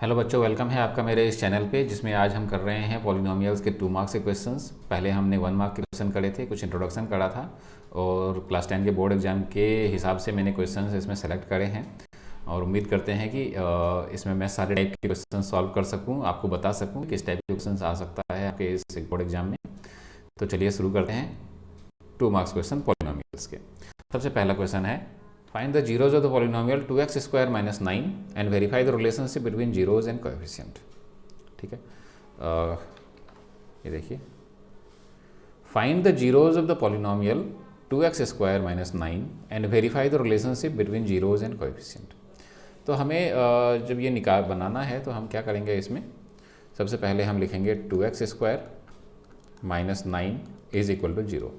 Hello बच्चों, welcome है आपका मेरे इस चैनल पे, जिसमें आज हम कर रहे हैं पॉलिनोमियल्स के 2 मार्क्स के क्वेश्चंस। पहले हमने 1 मार्क के क्वेश्चन करे थे, कुछ इंट्रोडक्शन करा था और क्लास 10 के बोर्ड एग्जाम के हिसाब से मैंने क्वेश्चंस इसमें सेलेक्ट करे हैं और उम्मीद करते हैं कि इसमें मैं सारे टाइप के क्वेश्चन सॉल्व कर सकूँ, आपको बता सकूँ किस टाइप के क्वेश्चन आ सकता है आपके इस बोर्ड एग्जाम में। तो चलिए शुरू करते हैं 2 मार्क्स क्वेश्चन पॉलिनोमियल्स के। सबसे पहला क्वेश्चन है, find the zeros of the polynomial 2x square minus 9 and verify the relationship between zeros and coefficient. ठीक है, ये देखिए, find the zeros of the polynomial 2x square minus 9 and verify the relationship between zeros and coefficient. तो हमें जब ये निकाल बनाना है तो हम क्या करेंगे, इसमें सबसे पहले हम लिखेंगे 2x square minus 9 is equal to 0,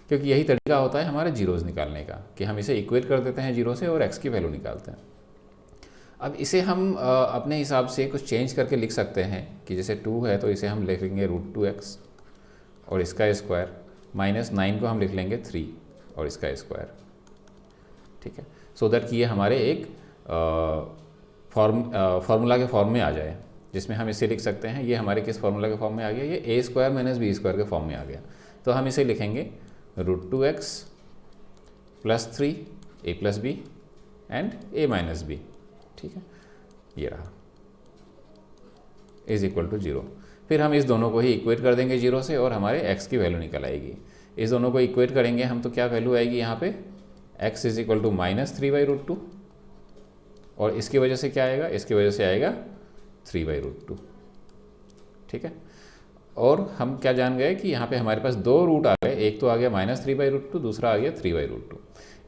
क्योंकि यही तरीका होता है हमारे जीरोज़ निकालने का कि हम इसे इक्वेट कर देते हैं जीरो से और x की वैल्यू निकालते हैं। अब इसे हम अपने हिसाब से कुछ चेंज करके लिख सकते हैं कि जैसे 2 है तो इसे हम लिखेंगे √2x और इसका स्क्वायर, माइनस 9 को हम लिख लेंगे 3 और इसका स्क्वायर। ठीक है, सो दैट कि ये हमारे एक फार्मूला के फॉर्म में आ जाए, जिसमें हम इसे लिख सकते हैं, ये हमारे किस फार्मूला के फॉर्म में आ गया, ये a square minus B square के फॉर्म में आ गया। तो हम इसे लिखेंगे √2x plus 3 a plus B and a minus B. ठीक है, ये रहा, इज इक्वल टू 0। फिर हम इस दोनों को ही इक्वेट कर देंगे जीरो से और हमारे x की वैल्यू निकल आएगी। इस दोनों को इक्वेट करेंगे हम तो क्या वैल्यू आएगी यहाँ पे, x इज इक्वल टू -3/√2 और इसकी वजह से क्या आएगा, इसकी वजह से आएगा 3/√2। ठीक है, और हम क्या जान गए कि यहाँ पे हमारे पास दो रूट आ गए, एक तो आ गया -3/√2, दूसरा आ गया 3/√2।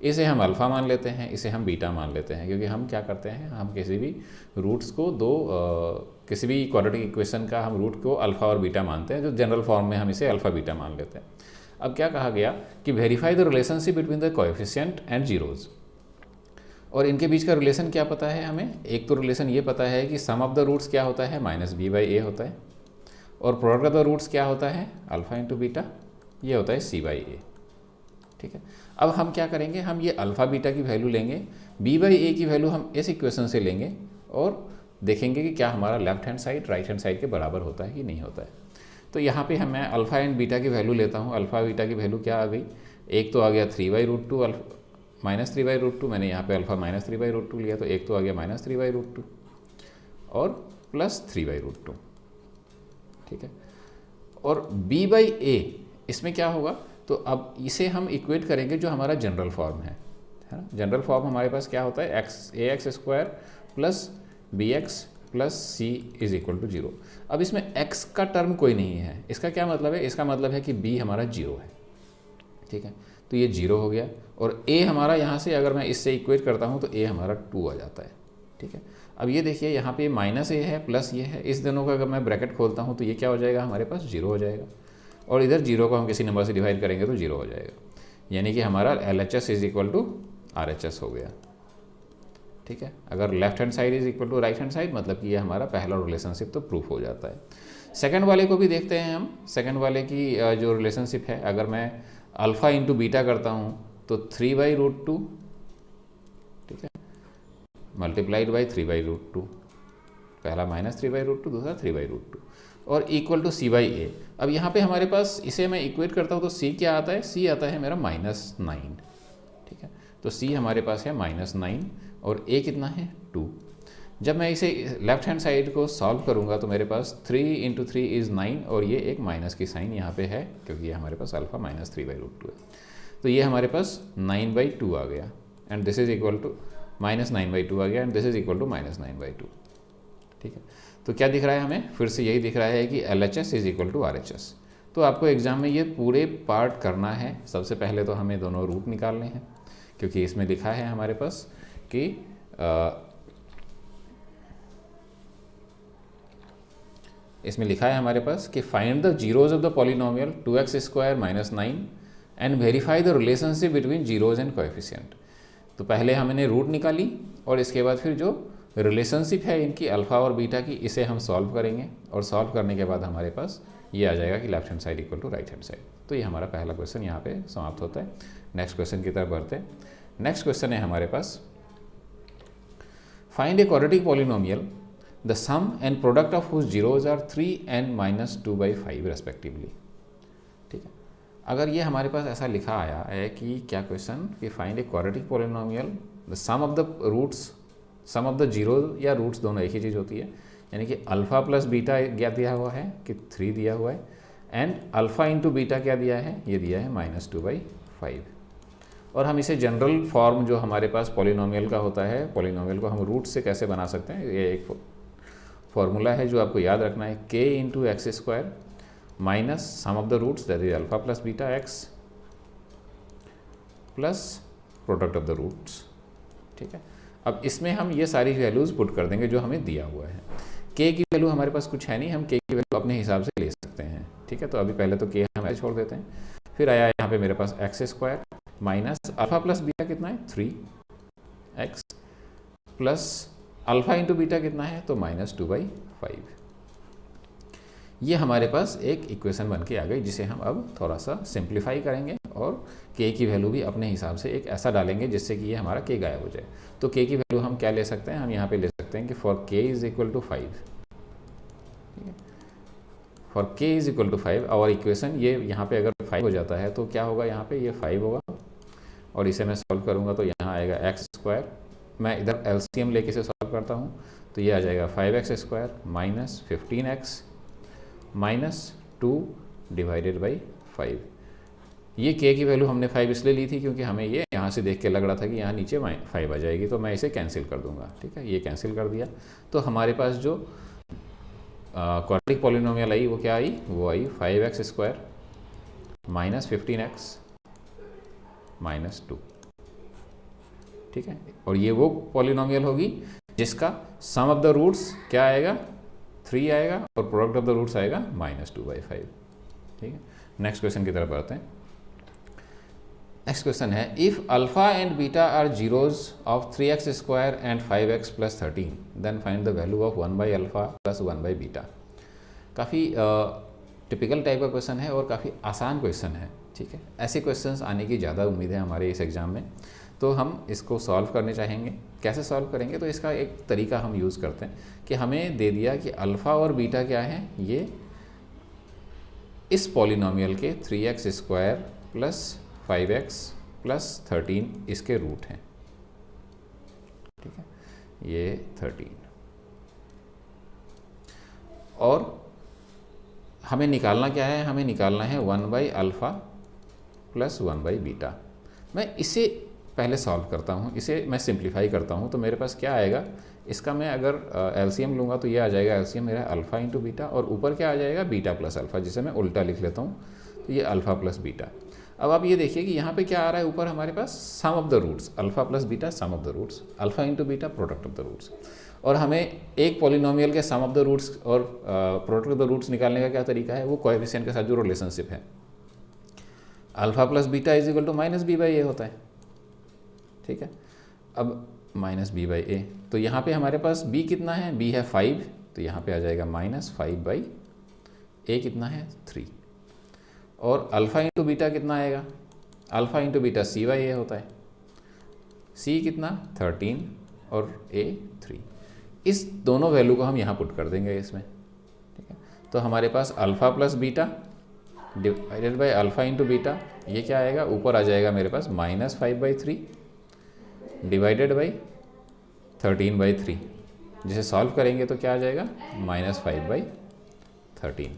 इसे हम अल्फ़ा मान लेते हैं, इसे हम बीटा मान लेते हैं, क्योंकि हम क्या करते हैं, हम किसी भी रूट्स को किसी भी क्वाड्रेटिक इक्वेशन का हम रूट को अल्फ़ा और बीटा मानते हैं, जो जनरल फॉर्म में हम इसे अल्फ़ा बीटा मान लेते हैं। अब क्या कहा गया कि verify the relationship between the coefficient and zeros, और इनके बीच का रिलेशन क्या पता है हमें। एक तो रिलेशन ये पता है कि सम ऑफ द रूट्स क्या होता है, -b/a होता है, और प्रोडक्ट ऑफ द रूट्स क्या होता है, अल्फ़ा इंटू बीटा, ये होता है c/a। ठीक है, अब हम क्या करेंगे, हम ये अल्फ़ा बीटा की वैल्यू लेंगे, b/a की वैल्यू हम इस इक्वेशन से लेंगे और देखेंगे कि क्या हमारा left hand side right hand side के बराबर होता है कि नहीं होता है। तो यहाँ पे मैं अल्फ़ा एंड बीटा की वैल्यू लेता हूँ। अल्फ़ा बीटा की वैल्यू क्या आ गई, एक तो आ गया 3/√2 -3/√2, मैंने यहाँ पे अल्फ़ा -3/√2 लिया, तो एक तो आ गया -3/√2 और प्लस 3/√2। ठीक है, और b/a इसमें क्या होगा, तो अब इसे हम इक्वेट करेंगे जो हमारा जनरल फॉर्म है ना। जनरल फॉर्म हमारे पास क्या होता है, ax square plus bx plus c is equal to 0। अब इसमें x का टर्म कोई नहीं है, इसका क्या मतलब है, इसका मतलब है कि b हमारा 0 है। ठीक है, तो ये 0 हो गया, और a हमारा यहाँ से अगर मैं इससे इक्वेट करता हूँ तो a हमारा 2 आ जाता है। ठीक है, अब ये देखिए यहाँ पे -a है प्लस ये है, इस दोनों का अगर मैं ब्रैकेट खोलता हूँ तो ये क्या हो जाएगा, हमारे पास 0 हो जाएगा, और इधर 0 को हम किसी नंबर से डिवाइड करेंगे तो 0 हो जाएगा, यानी कि हमारा LHS is equal to RHS हो गया। ठीक है, अगर left hand side is equal to right hand side, मतलब कि ये हमारा पहला रिलेशनशिप तो प्रूफ हो जाता है। सेकंड वाले को भी देखते हैं हम। सेकंड वाले की जो रिलेशनशिप है, अगर मैं अल्फ़ा इंटू बीटा करता हूँ तो 3/√2, ठीक है, मल्टीप्लाइड बाई 3/√2, पहला -3/√2, दूसरा 3/√2, और इक्वल टू c/a। अब यहाँ पे हमारे पास इसे मैं इक्वेट करता हूँ तो c क्या आता है, c आता है मेरा -9। ठीक है, तो c हमारे पास है -9 और a कितना है 2। जब मैं इसे लेफ्ट हैंड साइड को सॉल्व करूँगा तो मेरे पास 3 × 3 इज़ 9, और ये एक माइनस की साइन यहाँ पे है क्योंकि ये हमारे पास अल्फ़ा -3/√2 है। तो ये हमारे पास 9/2 आ गया, and this is equal to -9/2 आ गया, and this is equal to -9/2। ठीक है, तो क्या दिख रहा है हमें, फिर से यही दिख रहा है कि LHS is equal to RHS। तो आपको एग्जाम में ये पूरे पार्ट करना है। सबसे पहले तो हमें दोनों रूट निकालने हैं, क्योंकि इसमें लिखा है हमारे पास कि इसमें लिखा है हमारे पास कि find the zeros of the polynomial 2x square minus 9 and verify the relationship between zeros and coefficient. तो पहले हमने रूट निकाली और इसके बाद फिर जो रिलेशनशिप है इनकी अल्फ़ा और बीटा की, इसे हम सॉल्व करेंगे, और सॉल्व करने के बाद हमारे पास ये आ जाएगा कि left hand side equal to right hand side. तो ये हमारा पहला क्वेश्चन यहाँ पे समाप्त होता है। नेक्स्ट क्वेश्चन की तरफ बढ़ते हैं। नेक्स्ट क्वेश्चन है हमारे पास, find a quadratic polynomial the sum and product of whose zeros are 3 and -2/5 respectively. ठीक है, अगर ये हमारे पास ऐसा लिखा आया है कि क्या क्वेश्चन कि find a quadratic polynomial the sum of the roots, sum of the zero या रूट्स दोनों एक ही चीज़ होती है, यानी कि अल्फ़ा प्लस बीटा क्या दिया हुआ है कि 3 दिया हुआ है, एंड अल्फ़ा इंटू बीटा क्या दिया है, ये दिया है -2/5। और हम इसे जनरल फॉर्म जो हमारे पास पॉलिनोमियल का होता है, पॉलिनोमियल को हम रूट से कैसे बना सकते हैं, ये एक फॉर्मूला है जो आपको याद रखना है, k into x square minus sum of the roots that is alpha plus beta x plus product of the roots. ठीक है, अब इसमें हम ये सारी वैल्यूज़ पुट कर देंगे जो हमें दिया हुआ है। k की वैल्यू हमारे पास कुछ है नहीं, हम k की वैल्यू अपने हिसाब से ले सकते हैं। ठीक है, तो अभी पहले तो k हम ऐसे छोड़ देते हैं, फिर आया यहाँ पे मेरे पास x square minus alpha plus beta कितना है 3x plus alpha into beta कितना है तो -2/5। ये हमारे पास एक इक्वेशन बन के आ गई, जिसे हम अब थोड़ा सा सिंप्लीफाई करेंगे और k की वैल्यू भी अपने हिसाब से एक ऐसा डालेंगे जिससे कि ये हमारा k गायब हो जाए। तो k की वैल्यू हम क्या ले सकते हैं, हम यहाँ पे ले सकते हैं कि for k is equal to 5। ठीक है, for k is equal to 5 और इक्वेशन ये यहाँ पे अगर 5 हो जाता है तो क्या होगा, यहाँ पे ये 5 होगा और इसे मैं सॉल्व करूँगा तो यहाँ आएगा एक्स स्क्वायर, मैं इधर एलसीएम लेके इसे सॉल्व करता हूँ तो ये आ जाएगा 5x square minus 15x minus 2 divided by 5। ये k की वैल्यू हमने 5 इसलिए ली थी क्योंकि हमें ये यहाँ से देख के लग रहा था कि यहाँ नीचे 5 आ जाएगी, तो मैं इसे कैंसिल कर दूंगा। ठीक है, ये कैंसिल कर दिया तो हमारे पास जो क्वाड्रेटिक पॉलिनोमियल आई वो क्या आई, वो आई 5x square minus 15x minus 2। ठीक है, और ये वो पॉलिनोमियल होगी जिसका सम ऑफ द रूट्स क्या आएगा 3 आएगा और प्रोडक्ट ऑफ द रूट्स आएगा -2/5। ठीक है, नेक्स्ट क्वेश्चन की तरफ बढ़ते हैं। नेक्स्ट क्वेश्चन है if alpha and beta are zeros of 3x square and 5x plus 13 then find the value of 1/अल्फ़ा प्लस 1/बीटा। काफ़ी टिपिकल टाइप का क्वेश्चन है और काफ़ी आसान क्वेश्चन है। ठीक है, ऐसे क्वेश्चंस आने की ज़्यादा उम्मीद है हमारे इस एग्ज़ाम में, तो हम इसको सॉल्व करने चाहेंगे। कैसे सॉल्व करेंगे, तो इसका एक तरीका हम यूज़ करते हैं कि हमें दे दिया कि अल्फ़ा और बीटा क्या है, ये इस पॉलिनोमियल के 3x square plus 5x plus 13 इसके रूट हैं। ठीक है, ये 13 और हमें निकालना क्या है, हमें निकालना है 1/अल्फ़ा प्लस 1/बीटा। मैं इसे पहले सॉल्व करता हूँ, इसे मैं सिंप्लीफाई करता हूँ तो मेरे पास क्या आएगा, इसका मैं अगर एलसीएम लूँगा तो ये आ जाएगा एलसीएम मेरा अल्फ़ा इंटू बीटा और ऊपर क्या आ जाएगा बीटा प्लस अल्फ़ा, जिसे मैं उल्टा लिख लेता हूँ तो ये अल्फ़ा प्लस बीटा। अब आप ये देखिए कि यहाँ पे क्या आ रहा है, ऊपर हमारे पास sum of the roots alpha plus beta sum of the roots, alpha into beta product of the roots. और हमें एक पॉलिनोमियल के सम ऑफ द रूट्स और प्रोडक्ट ऑफ द रूट्स निकालने का क्या तरीका है, वो कोएफिशिएंट के साथ जो रिलेशनशिप है alpha plus beta is equal to -b/a होता है। ठीक है, अब -b/a, तो यहाँ पे हमारे पास b कितना है, b है 5, तो यहाँ पे आ जाएगा -5/a कितना है 3, और अल्फ़ा इंटू बीटा कितना आएगा, अल्फ़ा इंटू बीटा c/a होता है, c कितना 13 और a 3। इस दोनों वैल्यू को हम यहाँ पुट कर देंगे इसमें। ठीक है, तो हमारे पास alpha plus beta divided by alpha into beta, ये क्या आएगा, ऊपर आ जाएगा मेरे पास -5/3 डिवाइडेड बाई 13/3, जिसे सॉल्व करेंगे तो क्या आ जाएगा -5/13।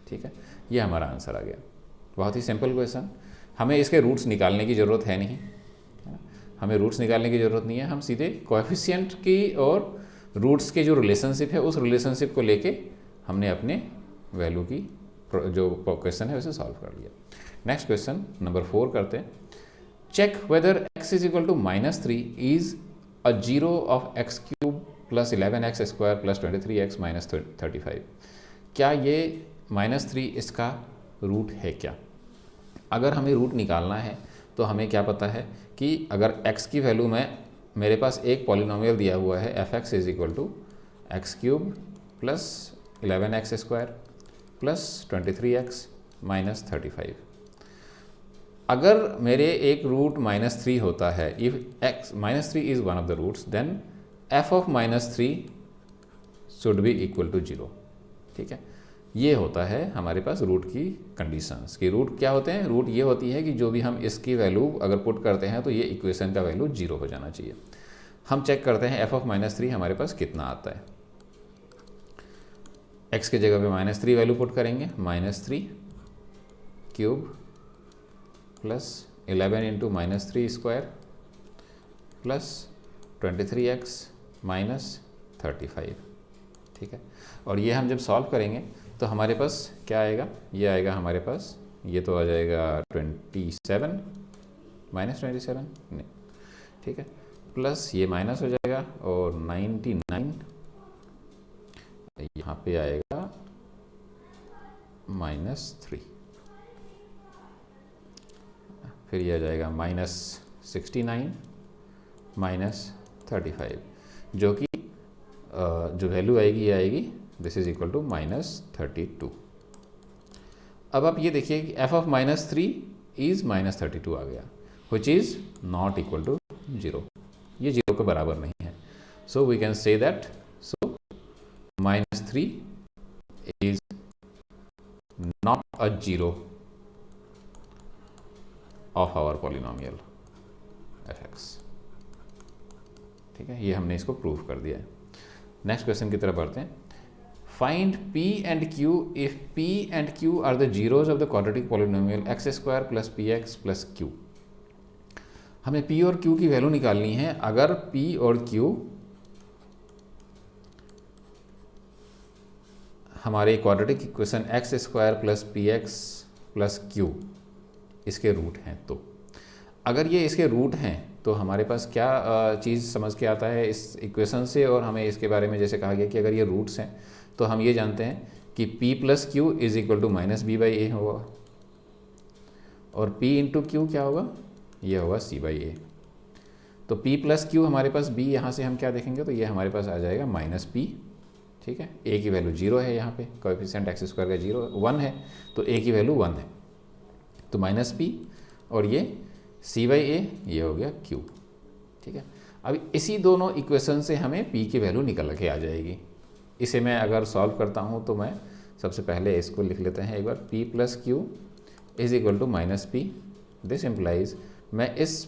ठीक है, ये हमारा आंसर आ गया। बहुत ही सिंपल क्वेश्चन, हमें इसके रूट्स निकालने की ज़रूरत है नहीं, हमें रूट्स निकालने की ज़रूरत नहीं है, हम सीधे कोएफिशिएंट की और रूट्स के जो रिलेशनशिप है उस रिलेशनशिप को लेके हमने अपने वैल्यू की जो क्वेश्चन है उसे सॉल्व कर लिया। नेक्स्ट क्वेश्चन नंबर 4 करते हैं। Check whether x is equal to -3 is a zero of x cube plus 11x square plus 23x minus 35। क्या ये -3 इसका रूट है क्या? अगर हमें रूट निकालना है तो हमें क्या पता है कि अगर x की वैल्यू में मेरे पास एक पॉलिनोमियल दिया हुआ है f(x) is equal to x cube plus 11x square plus 23x minus 35। अगर मेरे एक रूट -3 होता है, if x -3 is one of the roots, then f of -3 should be equal to 0। ठीक है, ये होता है हमारे पास रूट की कंडीशंस कि रूट क्या होते हैं। रूट ये होती है कि जो भी हम इसकी वैल्यू अगर पुट करते हैं तो ये इक्वेशन का वैल्यू 0 हो जाना चाहिए। हम चेक करते हैं f(-3) हमारे पास कितना आता है। x की जगह पे -3 वैल्यू पुट करेंगे, -3 cube plus 11 into -3 square plus 23x minus 35। ठीक है, और ये हम जब सॉल्व करेंगे तो हमारे पास क्या आएगा, ये आएगा हमारे पास, ये तो आ जाएगा 27 -27 नहीं, ठीक है, प्लस ये माइनस हो जाएगा और 99 यहाँ पे आएगा -3, फिर ये आ जाएगा -69 -35, जो कि जो वैल्यू आएगी ये आएगी दिस इज इक्वल टू -32। अब आप ये देखिए कि f(-3) इज -32 आ गया, which is not equal to 0, ये 0 के बराबर नहीं है। So we can say that so -3 is not a 0 of our polynomial fx। ठीक है, ये हमने इसको प्रूव कर दिया है। नेक्स्ट क्वेश्चन की तरफ बढ़ते हैं। Find p and q if p and q are the zeros of the quadratic polynomial x² plus px plus q। हमें p और q की वैल्यू निकालनी है। अगर p और q हमारे quadratic equation x² plus px plus q इसके root हैं, तो अगर ये इसके रूट हैं तो हमारे पास क्या चीज़ समझ के आता है इस इक्वेशन से, और हमें इसके बारे में जैसे कहा गया कि अगर ये रूट्स हैं तो हम ये जानते हैं कि p plus q is equal to -b/a होगा, और p इंटू क्यू क्या होगा, ये होगा c/a। तो p प्लस क्यू हमारे पास b, यहाँ से हम क्या देखेंगे तो ये हमारे पास आ जाएगा -p। ठीक है, a की वैल्यू 0 है, यहाँ पे कोएफिशिएंट x² का 1 है, तो a की वैल्यू 1 है, तो -p, और ये c/a, ये हो गया q। ठीक है, अब इसी दोनों इक्वेशन से हमें p की वैल्यू निकल के आ जाएगी। इसे मैं अगर सॉल्व करता हूँ तो मैं सबसे पहले इसको लिख लेते हैं एक बार, p plus q is equal to -p। This implies मैं इस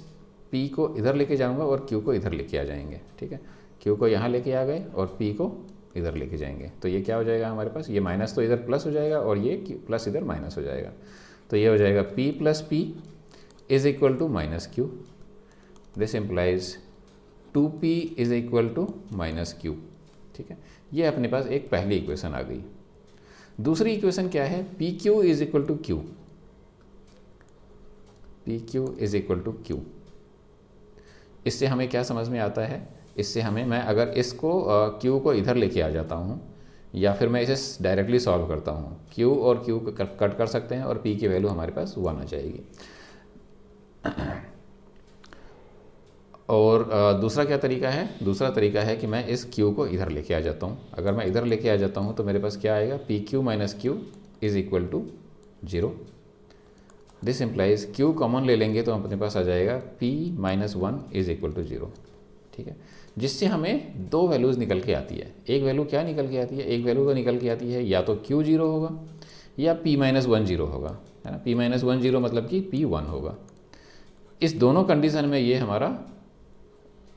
p को इधर लेके जाऊँगा और q को इधर लेके आ जाएंगे। ठीक है, q को यहाँ लेके आ गए और p को इधर लेके जाएंगे, तो ये क्या हो जाएगा हमारे पास, ये माइनस तो इधर प्लस हो जाएगा और ये प्लस इधर माइनस हो जाएगा, तो ये हो जाएगा p plus p is equal to -q। This implies 2p is equal to -q। ठीक है, ये अपने पास एक पहली इक्वेशन आ गई। दूसरी इक्वेशन क्या है, pq is equal to q, pq is equal to q। इससे हमें क्या समझ में आता है, इससे हमें, मैं अगर इसको q को इधर लेके आ जाता हूँ या फिर मैं इसे डायरेक्टली सॉल्व करता हूँ, q और q को कट कर सकते हैं और p की वैल्यू हमारे पास 1 आ जाएगी। और दूसरा क्या तरीका है, दूसरा तरीका है कि मैं इस q को इधर लेके आ जाता हूँ। अगर मैं इधर लेके आ जाता हूँ तो मेरे पास क्या आएगा, pq minus q is equal to 0। This implies q common ले लेंगे तो अपने पास आ जाएगा p minus 1 is equal to 0। ठीक है, जिससे हमें दो वैल्यूज़ निकल के आती है। एक वैल्यू क्या निकल के आती है, एक वैल्यू तो निकल के आती है या तो q 0 होगा या p माइनस 1 0 होगा, है ना। p माइनस 1 0 मतलब कि p 1 होगा। इस दोनों कंडीशन में ये हमारा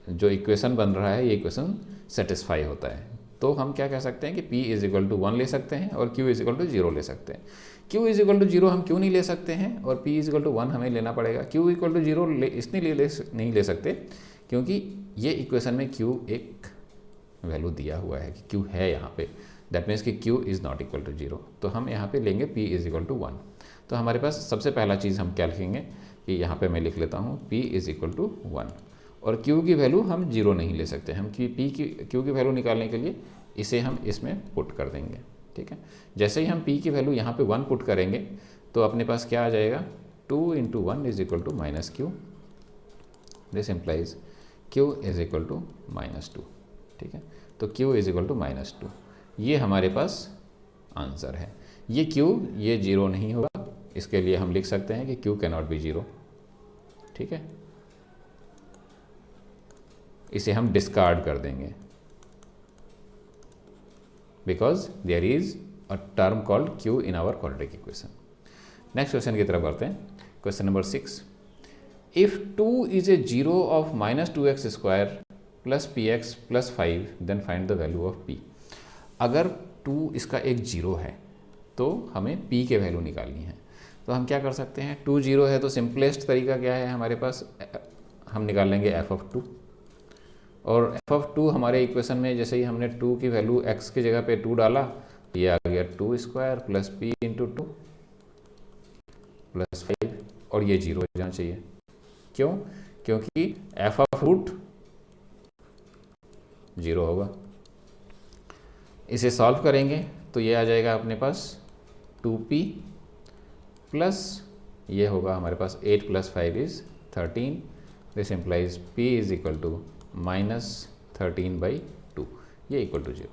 जो इक्वेशन बन रहा है, ये इक्वेशन सेटिस्फाई होता है। तो हम क्या कह सकते हैं कि p इज इक्वल टू 1 ले सकते हैं और q इज इक्वल टू 0 ले सकते हैं। q इज इक्वल टू 0 हम क्यों नहीं ले सकते हैं और p इज इक्वल टू 1 हमें लेना पड़ेगा। q इक्वल टू 0 इसलिए नहीं ले सकते क्योंकि ये इक्वेशन में q एक वैल्यू दिया हुआ है कि q है यहाँ पे, दैट मीन्स कि q is not equal to 0। तो हम यहाँ पे लेंगे p इज इक्वल टू 1। तो हमारे पास सबसे पहला चीज़ हम क्या लिखेंगे कि यहाँ पे मैं लिख लेता हूँ p इज इक्वल टू 1, और q की वैल्यू हम 0 नहीं ले सकते। हम q की वैल्यू निकालने के लिए इसे हम इसमें पुट कर देंगे। ठीक है, जैसे ही हम p की वैल्यू यहाँ पे 1 पुट करेंगे तो अपने पास क्या आ जाएगा, 2 into 1 is equal to -q। This implies q is equal to -2। ठीक है, तो q इज इक्वल टू -2, ये हमारे पास आंसर है। ये q ये 0 नहीं होगा, इसके लिए हम लिख सकते हैं कि q कैनॉट बी 0। ठीक है, इसे हम डिस्कार्ड कर देंगे। Because there is a term called q in our quadratic equation. Next question की तरफ बढ़ते हैं। Question number 6, if 2 is a zero of -2x square plus p x plus 5 then find the value of p। अगर 2 इसका एक zero है तो हमें p के वैल्यू निकालनी है। तो हम क्या कर सकते हैं, 2 जीरो है तो सिंपलेस्ट तरीका क्या है हमारे पास, हम निकाल लेंगे f ऑफ 2। और f ऑफ 2 हमारे इक्वेशन में जैसे ही हमने 2 की वैल्यू x की जगह पे 2 डाला, ये आ गया 2 square plus p into 2 plus 5, और ये जीरो हो जाना चाहिए। क्यों? क्योंकि f ऑफ रूट जीरो होगा। इसे सॉल्व करेंगे तो ये आ जाएगा अपने पास 2p प्लस ये होगा हमारे पास 8 plus 5 is 13। This implies p is equal to -13/2, ये इक्वल टू 0।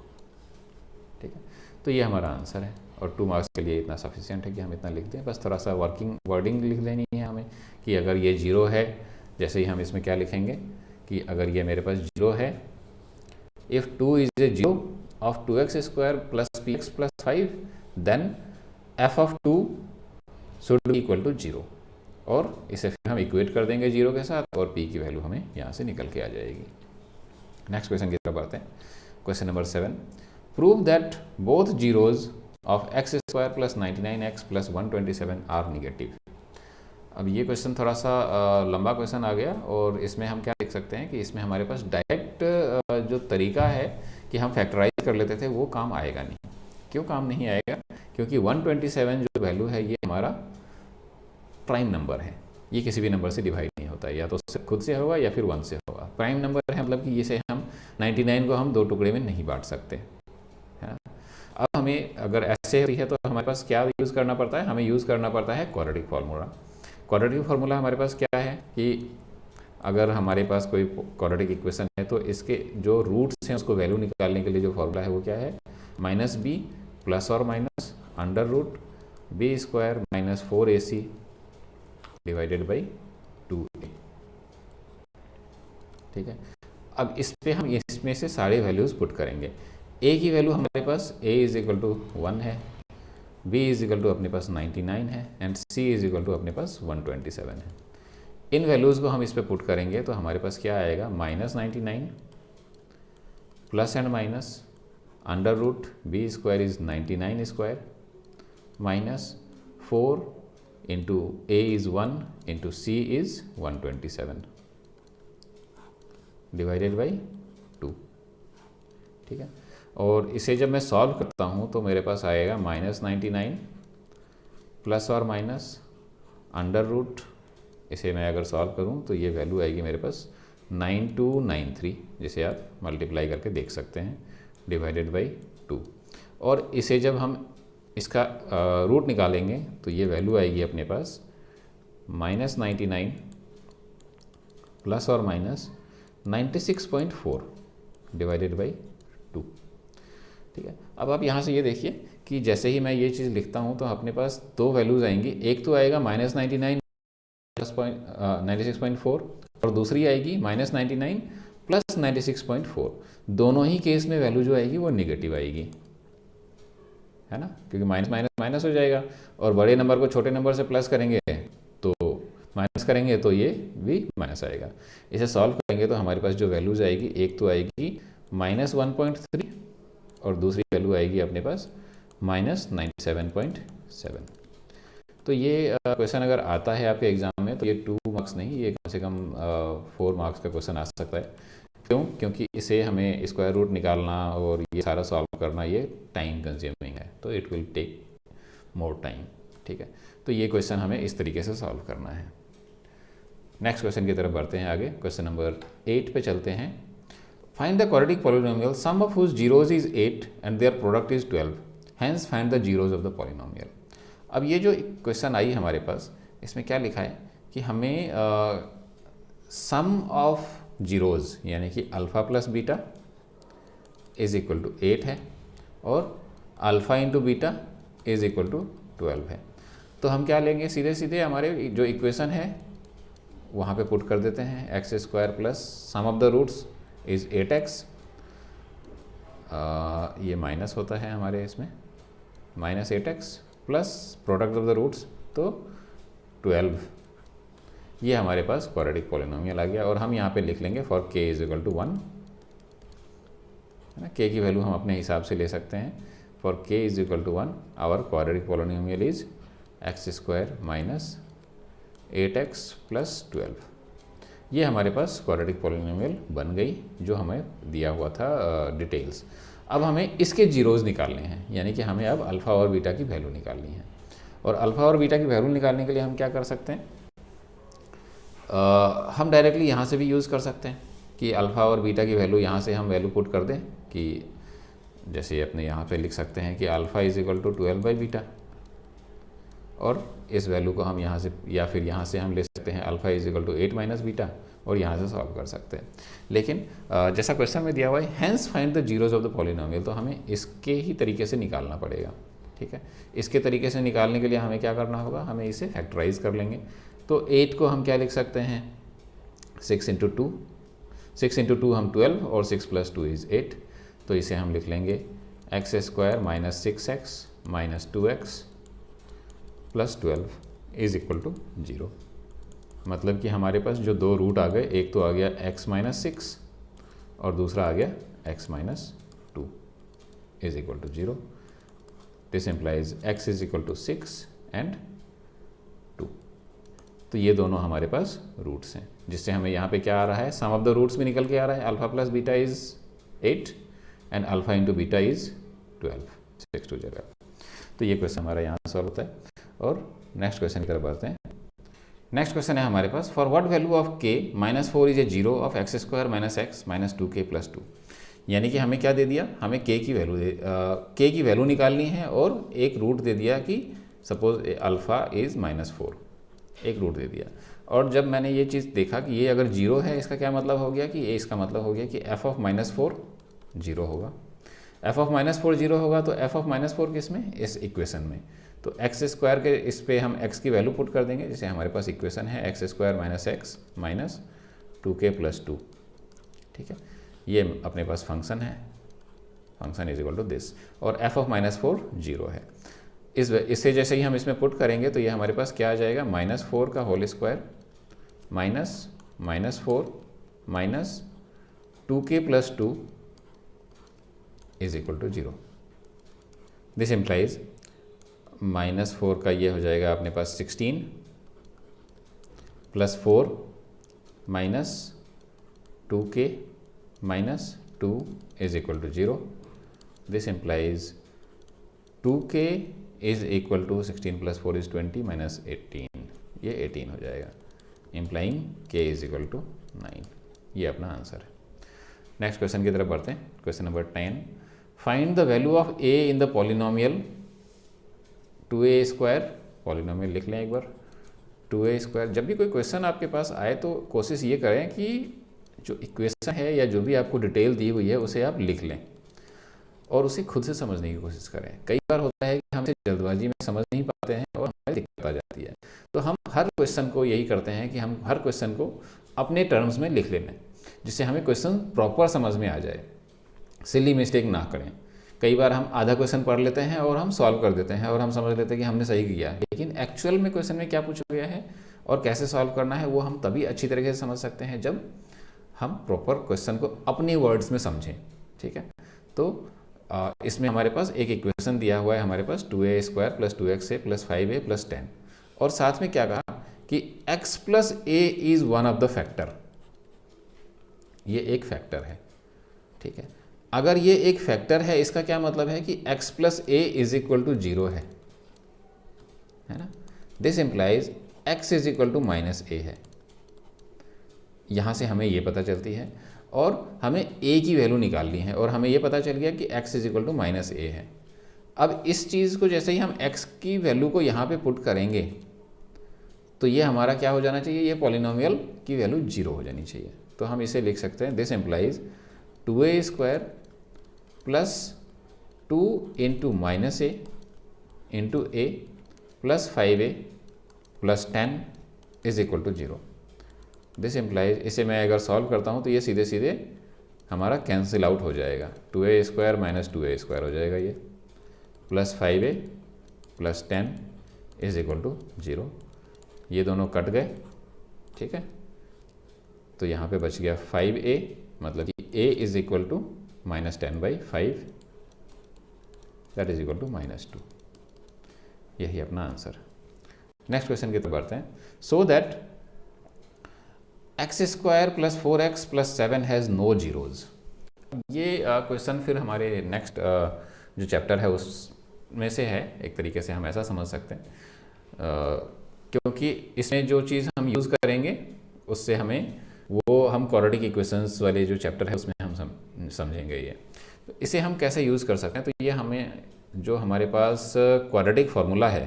ठीक है, तो ये हमारा आंसर है और 2 मार्क्स के लिए इतना सफिशिएंट है कि हम इतना लिख दें। बस थोड़ा सा वर्डिंग लिख लेनी है हमें कि अगर ये 0 है, जैसे ही हम इसमें क्या लिखेंगे कि अगर ये मेरे पास 0 है, if 2 is a zero of 2x square plus px plus 5 then f of 2 should be equal to 0, और इसे फिर हम इक्वेट कर देंगे 0 के साथ और p की वैल्यू हमें यहाँ से निकल के आ जाएगी। नेक्स्ट क्वेश्चन की तरफ बढ़ते हैं। Question number 7, prove that both zeros of x square plus 99x plus 127 are negative. अब ये क्वेश्चन थोड़ा सा लंबा क्वेश्चन आ गया और इसमें हम क्या देख सकते हैं कि इसमें हमारे पास डायरेक्ट जो तरीका है कि हम फैक्टराइज कर लेते थे वो काम आएगा नहीं। क्यों काम नहीं आएगा? क्योंकि 127 जो वैल्यू है ये हमारा प्राइम नंबर है, ये किसी भी नंबर से डिवाइड नहीं होता है, या तो खुद से होगा या फिर 1 से होगा। प्राइम नंबर है मतलब कि इसे हम 99 को हम 2 टुकड़े में नहीं बांट सकते, है ना। अब हमें अगर ऐसे है तो हमारे पास क्या यूज़ करना पड़ता है, हमें यूज़ करना पड़ता है क्वाड्रेटिक फार्मूला। क्वाड्रेटिक फार्मूला हमारे पास क्या है कि अगर हमारे पास कोई क्वाड्रेटिक इक्वेशन है तो इसके जो रूट्स हैं उसको वैल्यू निकालने के लिए जो फार्मूला है वो क्या है, -b प्लस और minus under root b square minus 4ac divided by 2a। ठीक है, अब इस पे हम इसमें से सारे वैल्यूज़ पुट करेंगे। a की वैल्यू हमारे पास a इज इक्वल टू 1 है, b इज इक्वल टू अपने पास 99 है and c is equal to अपने पास 127 है। इन वैल्यूज़ को हम इस पे पुट करेंगे तो हमारे पास क्या आएगा, -99 plus and minus under root b square is 99 square minus 4 into a is 1 into c is 127 divided by 2। ठीक है, और इसे जब मैं सॉल्व करता हूँ तो मेरे पास आएगा -99 प्लस और माइनस अंडर रूट, इसे मैं अगर सॉल्व करूँ तो ये वैल्यू आएगी मेरे पास 9293, जिसे आप मल्टीप्लाई करके देख सकते हैं, डिवाइडेड बाई 2। और इसे जब हम इसका रूट निकालेंगे तो ये वैल्यू आएगी अपने पास -99 प्लस और माइनस 96.4 डिवाइडेड बाई 2। ठीक है, अब आप यहाँ से ये देखिए कि जैसे ही मैं ये चीज़ लिखता हूँ तो अपने पास 2 वैल्यूज़ आएंगी, एक तो आएगा -99 प्लस 96.4 और दूसरी आएगी -99 प्लस 96.4। दोनों ही केस में वैल्यू जो आएगी वो निगेटिव आएगी, है ना, क्योंकि माइनस माइनस माइनस हो जाएगा और बड़े नंबर को छोटे नंबर से प्लस करेंगे तो माइनस करेंगे तो ये भी माइनस आएगा। इसे सॉल्व करेंगे तो हमारे पास जो वैल्यूज़ आएगी, एक तो आएगी -1.3 और दूसरी वैल्यू आएगी अपने पास -97.7। तो ये क्वेश्चन अगर आता है आपके एग्ज़ाम में तो ये 2 मार्क्स नहीं, ये कम से कम 4 मार्क्स का क्वेश्चन आ सकता है। क्यों? क्योंकि इसे हमें स्क्वायर रूट निकालना और ये सारा सॉल्व करना ये टाइम कंज्यूमिंग है, तो it will take more time. ठीक है, तो ये क्वेश्चन हमें इस तरीके से सॉल्व करना है। नेक्स्ट क्वेश्चन की तरफ बढ़ते हैं आगे। क्वेश्चन नंबर 8 पे चलते हैं। Find the quadratic polynomial sum of whose zeros is 8 and their product is 12, hence find the zeros of the polynomial. अब ये जो क्वेश्चन आई हमारे पास, इसमें क्या लिखा है कि हमें सम ऑफ जीरोज़ यानी कि alpha plus beta is equal to 8 है और alpha into beta is equal to 12 है। तो हम क्या लेंगे, सीधे सीधे हमारे जो इक्वेशन है वहाँ पे पुट कर देते हैं, x square plus sum of the roots is 8x ये माइनस होता है हमारे इसमें, minus 8x plus product of the roots तो 12, ये हमारे पास क्वाड्रेटिक पॉलिनोमियल आ गया। और हम यहाँ पे लिख लेंगे for k is equal to 1, है ना, k की वैल्यू हम अपने हिसाब से ले सकते हैं। For k is equal to 1 our quadratic polynomial is x square minus 8x plus 12। ये हमारे पास क्वाड्रेटिक पॉलिनोमियल बन गई जो हमें दिया हुआ था डिटेल्स। अब हमें इसके जीरोज़ निकालने हैं, यानी कि हमें अब अल्फ़ा और बीटा की वैल्यू निकालनी है। और अल्फ़ा और बीटा की वैल्यू निकालने के लिए हम क्या कर सकते हैं, हम डायरेक्टली यहाँ से भी यूज़ कर सकते हैं कि अल्फ़ा और बीटा की वैल्यू यहाँ से हम वैल्यू पुट कर दें कि जैसे अपने यहाँ पे लिख सकते हैं कि alpha is equal to 12 by beta, और इस वैल्यू को हम यहाँ से या फिर यहाँ से हम ले सकते हैं alpha is equal to 8 minus beta, और यहाँ से सॉल्व कर सकते हैं। लेकिन जैसा क्वेश्चन में दिया हुआ है hence find the zeros of the polynomial, तो हमें इसके ही तरीके से निकालना पड़ेगा। ठीक है, इसके तरीके से निकालने के लिए हमें क्या करना होगा, हमें इसे फैक्टराइज कर लेंगे। तो 8 को हम क्या लिख सकते हैं, 6 इंटू 2, 6 इंटू 2 हम 12 और 6 प्लस 2 इज़ 8, तो इसे हम लिख लेंगे x square minus 6x minus 2x plus 12 is equal to 0। मतलब कि हमारे पास जो दो रूट आ गए, एक तो आ गया x माइनस 6 और दूसरा आ गया x minus 2 is equal to 0। This implies x is equal to 6 and 2। तो ये दोनों हमारे पास रूट्स हैं, जिससे हमें यहाँ पे क्या आ रहा है, सम ऑफ द रूट्स भी निकल के आ रहा है। Alpha plus beta is 8 and alpha into beta is 12, 6 2 जगह। तो ये क्वेश्चन हमारा यहाँ सॉल्व होता है। और नेक्स्ट क्वेश्चन की तरफ बढ़ते हैं। नेक्स्ट क्वेश्चन है हमारे पास, for what value of k minus 4 is a zero of x square minus x minus 2k plus 2। यानी कि हमें क्या दे दिया, हमें k की वैल्यू निकालनी है और एक रूट दे दिया कि सपोज अल्फ़ा इज़ माइनस 4, एक रूट दे दिया। और जब मैंने ये चीज़ देखा कि ये अगर जीरो है, इसका क्या मतलब हो गया कि ये इसका मतलब हो गया कि f ऑफ माइनस 4 जीरो होगा। f ऑफ माइनस 4 जीरो होगा तो f ऑफ माइनस 4 किस में, इस इक्वेशन में। तो एक्स स्क्वायर के इस पे हम x की वैल्यू पुट कर देंगे, जैसे हमारे पास इक्वेशन है x square minus x minus 2k plus 2। ठीक है, ये अपने पास फंक्शन है, function is equal to this, और f ऑफ माइनस 4 जीरो है। इससे जैसे ही हम इसमें पुट करेंगे तो ये हमारे पास क्या आ जाएगा, माइनस 4 का whole square minus 4 minus 2k plus 2 is equal to 0। This implies minus 4 का ये हो जाएगा अपने पास 16 plus 4 minus 2k minus 2 is equal to 0। This implies 2k is equal to 16 plus 4 is 20 minus 18, ये 18 हो जाएगा, implying k is equal to 9। ये अपना आंसर है। नेक्स्ट क्वेश्चन की तरफ बढ़ते हैं। Question number 10, find the value of a in the polynomial 2a square. Polynomial लिख लें एक बार, 2a स्क्वायर। जब भी कोई क्वेश्चन आपके पास आए तो कोशिश ये करें कि जो इक्वेशन है या जो भी आपको डिटेल दी हुई है उसे आप लिख लें और उसे खुद से समझने की कोशिश करें। कई बार होता है कि हम इसे जल्दबाजी में समझ नहीं पाते हैं और हमें दिक्कत आ जाती है। तो हम हर क्वेश्चन को यही करते हैं कि हम हर क्वेश्चन को अपने टर्म्स में लिख लें, जिससे हमें क्वेश्चन प्रॉपर समझ में आ जाए, सिली मिस्टेक ना करें। कई बार हम आधा क्वेश्चन पढ़ लेते हैं और हम सॉल्व कर देते हैं और हम समझ लेते हैं कि हमने सही किया, लेकिन एक्चुअल में क्वेश्चन में क्या पूछा गया है और कैसे सॉल्व करना है वो हम तभी अच्छी तरीके से समझ सकते हैं जब हम प्रॉपर क्वेश्चन को अपने वर्ड्स में समझें। ठीक है, तो इसमें हमारे पास एक इक्वेशन दिया हुआ है, हमारे पास 2a square plus 2xa plus 5a plus 10, और साथ में क्या कहा कि x plus a is one of the factor. ये एक फैक्टर है। ठीक है, अगर ये एक फैक्टर है इसका क्या मतलब है कि x plus a is equal to 0 है ना। This implies x is equal to minus a है। यहाँ से हमें ये पता चलती है और हमें a की वैल्यू निकालनी है और हमें ये पता चल गया कि x is equal to minus a है। अब इस चीज़ को जैसे ही हम x की वैल्यू को यहाँ पे पुट करेंगे तो ये हमारा क्या हो जाना चाहिए, ये पॉलिनोमियल की वैल्यू 0 हो जानी चाहिए। तो हम इसे लिख सकते हैं, this implies 2a square plus 2 into minus a into a plus 5a plus 10 is equal to 0। This implies, इसे मैं अगर सॉल्व करता हूँ तो ये सीधे सीधे हमारा कैंसिल आउट हो जाएगा, 2a² माइनस 2a² हो जाएगा ये, plus 5a plus 10 is equal to 0। ये दोनों कट गए, ठीक है। तो यहाँ पे बच गया 5a, मतलब कि a is equal to -10/5, that is equal to -2। यही अपना आंसर। नेक्स्ट क्वेश्चन की तरफ बढ़ते हैं। So that x² + 4x + 7 has no zeros. ये क्वेश्चन फिर हमारे नेक्स्ट जो चैप्टर है उसमें से है, एक तरीके से हम ऐसा समझ सकते हैं, क्योंकि इसमें जो चीज़ हम यूज़ करेंगे उससे हमें वो हम क्वाड्रेटिक इक्वेशंस वाले जो चैप्टर है उसमें हम समझेंगे ये। तो इसे हम कैसे यूज़ कर सकते हैं, तो ये हमें जो हमारे पास क्वाड्रेटिक फार्मूला है,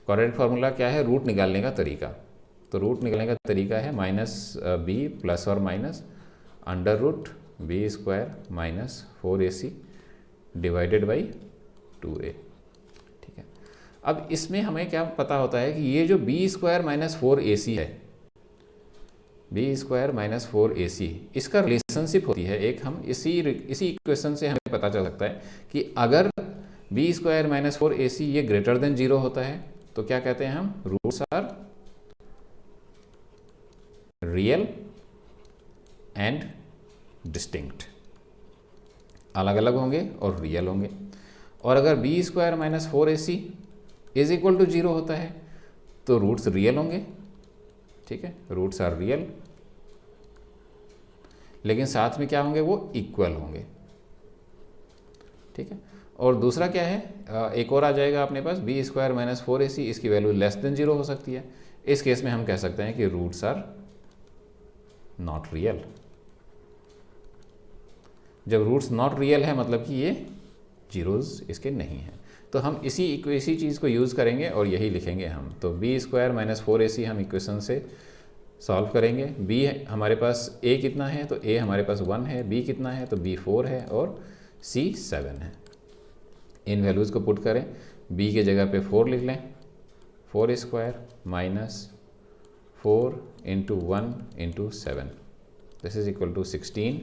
क्वाड्रेटिक फार्मूला क्या है, रूट निकालने का तरीका। तो रूट निकालने का तरीका है -b + और minus √b² - 4ac divided by 2a, ठीक है। अब इसमें हमें क्या पता होता है कि ये जो b² - 4ac है, b² - 4ac, इसका रिलेशनशिप होती है एक, हम इसी इक्वेशन से हमें पता चल सकता है कि अगर b² - 4ac ये ग्रेटर देन 0 होता है तो क्या कहते हैं हम, roots are real and distinct, अलग अलग होंगे और रियल होंगे। और अगर b² - 4ac is equal to 0 होता है तो रूट्स रियल होंगे, ठीक है, रूट्स आर रियल, लेकिन साथ में क्या होंगे, वो इक्वल होंगे, ठीक है। और दूसरा क्या है, एक और आ जाएगा अपने पास b² - 4ac, इसकी वैल्यू लेस देन 0 हो सकती है। इस केस में हम कह सकते हैं कि रूट्स आर नॉट रियल। जब रूट्स नॉट रियल है मतलब कि ये जीरोज़ इसके नहीं हैं, तो हम इसी चीज़ को यूज़ करेंगे और यही लिखेंगे हम। तो b² - 4ac हम इक्वेशन से सॉल्व करेंगे। b हमारे पास a कितना है, तो a हमारे पास 1 है, b कितना है, तो b 4 है और c 7 है। इन वैल्यूज़ को पुट करें, b के जगह पे 4 लिख लें, 4² - 4 × 1 × 7, दिस इज इक्वल टू 16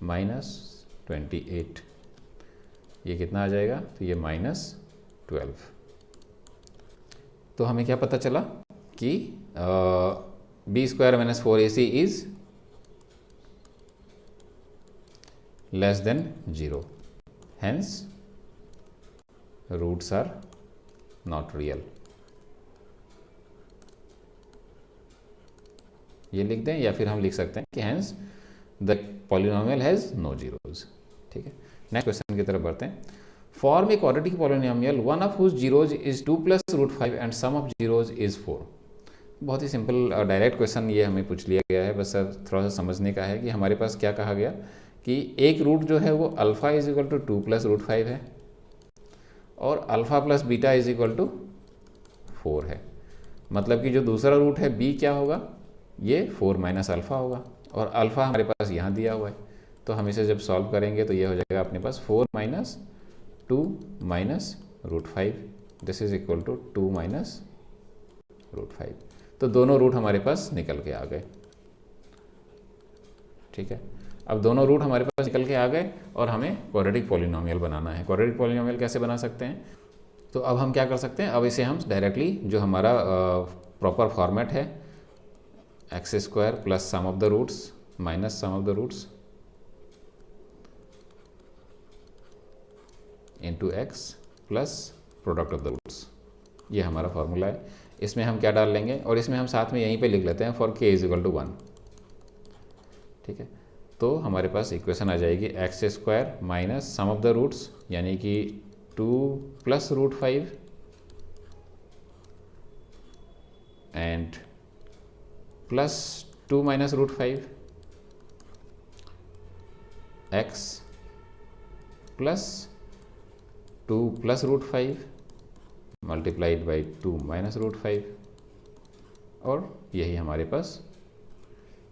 - 28। ये कितना आ जाएगा, तो ये -12। तो हमें क्या पता चला कि b² - 4ac is less than 0, hence roots are not real. ये लिख दें, या फिर हम लिख सकते हैं कि hence the polynomial has no zeros, ठीक है। नेक्स्ट क्वेश्चन की तरफ बढ़ते हैं। Form a quadratic polynomial one of whose zeros is 2 + √5 and sum of zeros is 4। बहुत ही सिंपल डायरेक्ट क्वेश्चन ये हमें पूछ लिया गया है, बस अब थोड़ा सा समझने का है कि हमारे पास क्या कहा गया कि एक रूट जो है वो अल्फ़ा इज इक्वल टू 2 + √5 है और alpha + beta is equal to 4 है। मतलब कि जो दूसरा रूट है b क्या होगा, ये 4 - अल्फ़ा होगा, और अल्फ़ा हमारे पास यहाँ दिया हुआ है, तो हम इसे जब सॉल्व करेंगे तो ये हो जाएगा अपने पास 4 - 2 - √5, दिस इज इक्वल टू 2 - √5। तो दोनों रूट हमारे पास निकल के आ गए, ठीक है। अब दोनों रूट हमारे पास निकल के आ गए और हमें क्वाड्रेटिक पॉलिनोमियल बनाना है। क्वाड्रेटिक पॉलिनोमियल कैसे बना सकते हैं, तो अब हम क्या कर सकते हैं, अब इसे हम डायरेक्टली जो हमारा प्रॉपर फॉर्मेट है, x² + sum of the roots minus sum of the roots into x plus product of the roots, ये हमारा फॉर्मूला है। इसमें हम क्या डाल लेंगे, और इसमें हम साथ में यहीं पे लिख लेते हैं फॉर k = 1, ठीक है। तो हमारे पास इक्वेशन आ जाएगी x² minus sum of the roots यानी कि 2 + √5 and plus 2 - √5 x plus 2 + √5 multiplied by 2 - √5, और यही हमारे पास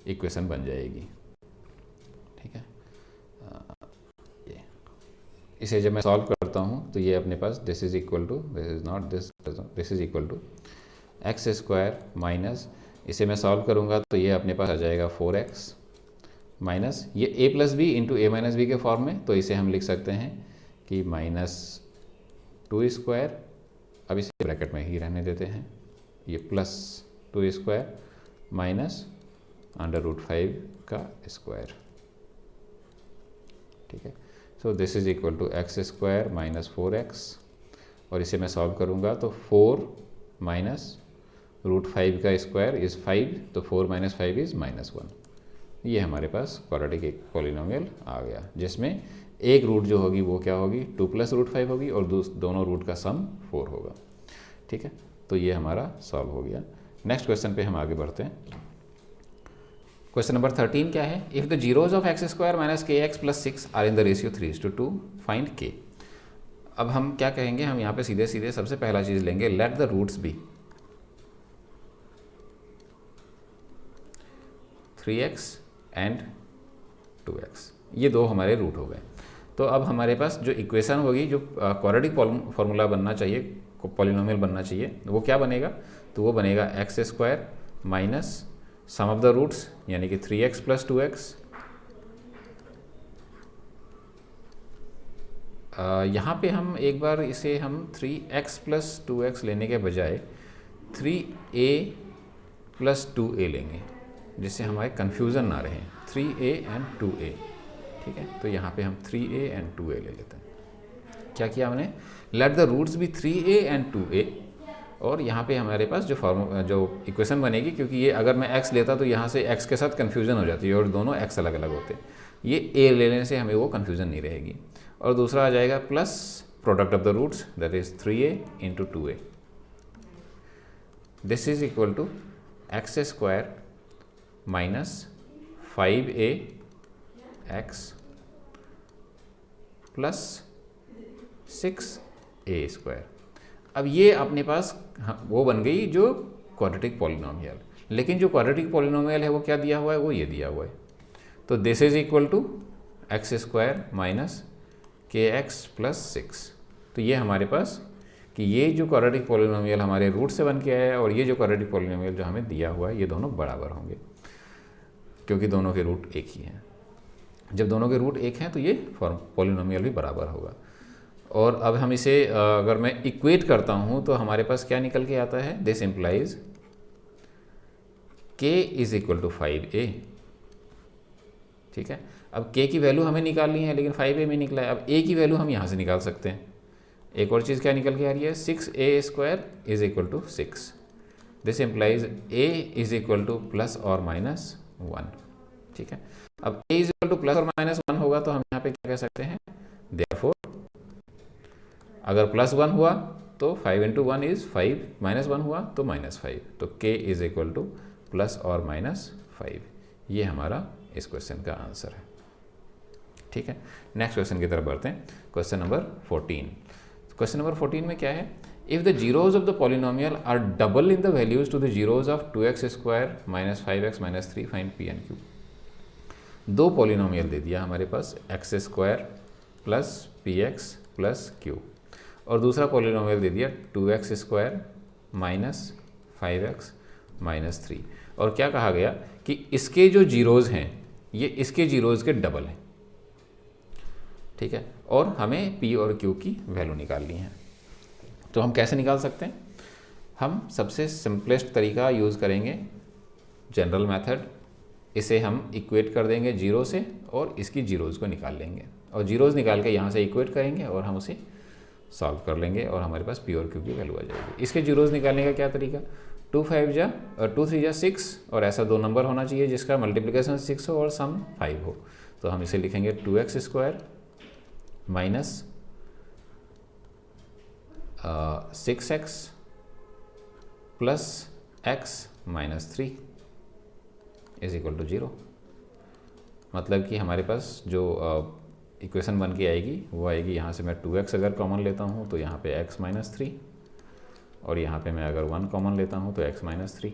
इक्वेशन बन जाएगी, ठीक है। इसे जब मैं सॉल्व करता हूँ तो ये अपने पास this is equal to, this is not this is equal to x² minus, इसे मैं सॉल्व करूँगा तो ये अपने पास आ जाएगा 4x माइनस ये ए प्लस बी इंटू ए माइनस बी के फॉर्म में, तो इसे हम लिख सकते हैं कि माइनस 2 स्क्वायर, अब इसे ब्रैकेट में ही रहने देते हैं, ये प्लस 2 स्क्वायर माइनस √5 का स्क्वायर, ठीक है। So this is equal to x square minus 4x, और इसे मैं सॉल्व करूँगा तो 4 माइनस √5 का स्क्वायर इज़ 5, तो 4 माइनस 5 इज़ -1। ये हमारे पास क्वाड्रेटिक एक पॉलिनोमियल आ गया, जिसमें एक रूट जो होगी वो क्या होगी 2 प्लस √5 होगी, और दोनों रूट का सम 4 होगा, ठीक है। तो ये हमारा सॉल्व हो गया। नेक्स्ट क्वेश्चन पे हम आगे बढ़ते हैं। क्वेश्चन नंबर 13 क्या है? If the zeros of x square minus k x plus 6 are in the ratio 3:2 find k. अब हम क्या कहेंगे, हम यहाँ पे सीधे सीधे सबसे पहला चीज़ लेंगे, let the roots be 3x and 2x, ये दो हमारे रूट हो गए। तो अब हमारे पास जो इक्वेशन होगी, जो क्वाड्रेटिक फॉर्मूला बनना चाहिए, पॉलिनोमियल बनना चाहिए, वो क्या बनेगा? तो वो बनेगा x square minus sum of the roots यानी कि 3x प्लस 2x। यहाँ पे हम एक बार इसे हम 3x प्लस 2x लेने के बजाय 3a प्लस 2a लेंगे, जिससे हमारे कन्फ्यूज़न ना रहे, 3a एंड 2a, ठीक है। तो यहाँ पे हम 3a एंड 2a ले लेते हैं। क्या किया हमने? लेट द रूट्स भी 3a एंड 2a, और यहाँ पे हमारे पास जो इक्वेशन बनेगी, क्योंकि ये अगर मैं x लेता तो यहाँ से x के साथ कन्फ्यूज़न हो जाती है और दोनों x अलग अलग होते हैं, ये a लेने से हमें वो कन्फ्यूज़न नहीं रहेगी। और दूसरा आ जाएगा plus product of the roots, that is 3a into 2a, this is equal to x square minus 5a x plus 6a square. अब ये अपने पास वो बन गई जो क्वाड्रेटिक पॉलिनोमियल, लेकिन जो क्वाड्रेटिक पॉलिनोमियल है वो क्या दिया हुआ है? वो ये दिया हुआ है। तो this is equal to x square minus k x plus 6। तो ये हमारे पास कि ये जो क्वाड्रेटिक पॉलिनोमियल हमारे रूट से बन के आया है, और ये जो क्वाड्रेटिक पॉलिनोमियल जो हमें दिया हुआ है, ये दोनों बराबर होंगे, क्योंकि दोनों के रूट एक ही हैं। जब दोनों के रूट एक हैं तो ये पॉलिनोमियल भी बराबर होगा। और अब हम इसे अगर मैं इक्वेट करता हूँ तो हमारे पास क्या निकल के आता है? This implies k is equal to 5a, ठीक है। अब k की वैल्यू हमें निकालनी है, लेकिन 5a में निकला है। अब a की वैल्यू हम यहाँ से निकाल सकते हैं। एक और चीज़ क्या निकल के आ रही है? 6a square is equal to 6, this implies a is equal to plus और माइनस 1, ठीक है। अब a is equal to plus और माइनस 1 होगा तो हम यहाँ पे क्या कह सकते हैं? देयरफॉर अगर प्लस 1 हुआ तो 5 इंटू 1 इज 5, माइनस 1 हुआ तो -5, तो k is equal to plus और माइनस 5। ये हमारा इस क्वेश्चन का आंसर है, ठीक है। नेक्स्ट क्वेश्चन की तरफ बढ़ते हैं। Question number 14। क्वेश्चन नंबर 14 में क्या है? If the zeros of the polynomial are double in the values to the zeros of 2x square minus 5x minus 3 find p and q। दो पॉलिनोमियल दे दिया हमारे पास, x square plus px plus q, और दूसरा polynomial दे दिया 2x square minus 5x minus 3, और क्या कहा गया कि इसके जो जीरोज़ हैं ये इसके जीरोज़ के डबल हैं, ठीक है। और हमें p और q की वैल्यू निकालनी है। तो हम कैसे निकाल सकते हैं? हम सबसे सिंपलेस्ट तरीका यूज़ करेंगे, जनरल मेथड। इसे हम इक्वेट कर देंगे जीरो से और इसकी जीरोज़ को निकाल लेंगे, और जीरोज़ निकाल के यहाँ से इक्वेट करेंगे और हम उसे सॉल्व कर लेंगे, और हमारे पास p और q की वैल्यू आ जाएगी। इसके जीरोज़ निकालने का क्या तरीका? 2 3 जा 6, और ऐसा दो नंबर होना चाहिए जिसका मल्टीप्लिकेशन 6 हो और सम 5 हो। तो हम इसे लिखेंगे 2x square minus 6x plus x minus 3 is equal to 0। मतलब कि हमारे पास जो इक्वेशन बन के आएगी वो आएगी, यहाँ से मैं 2x अगर कॉमन लेता हूँ तो यहाँ पे x माइनस 3, और यहाँ पे मैं अगर 1 कॉमन लेता हूँ तो x minus 3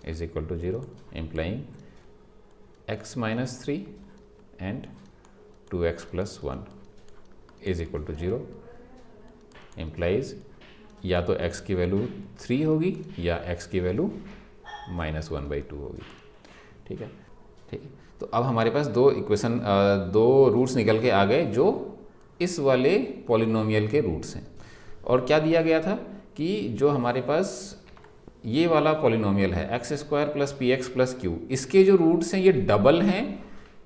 is equal to 0, implying x minus 3 and 2x plus 1 is equal to 0, implies या तो x की वैल्यू 3 होगी या x की वैल्यू -1/2 होगी, ठीक है। ठीक है, तो अब हमारे पास दो रूट्स निकल के आ गए जो इस वाले पॉलिनोमियल के रूट्स हैं। और क्या दिया गया था कि जो हमारे पास ये वाला पॉलिनोमियल है x square plus p x plus Q, इसके जो रूट्स हैं ये डबल हैं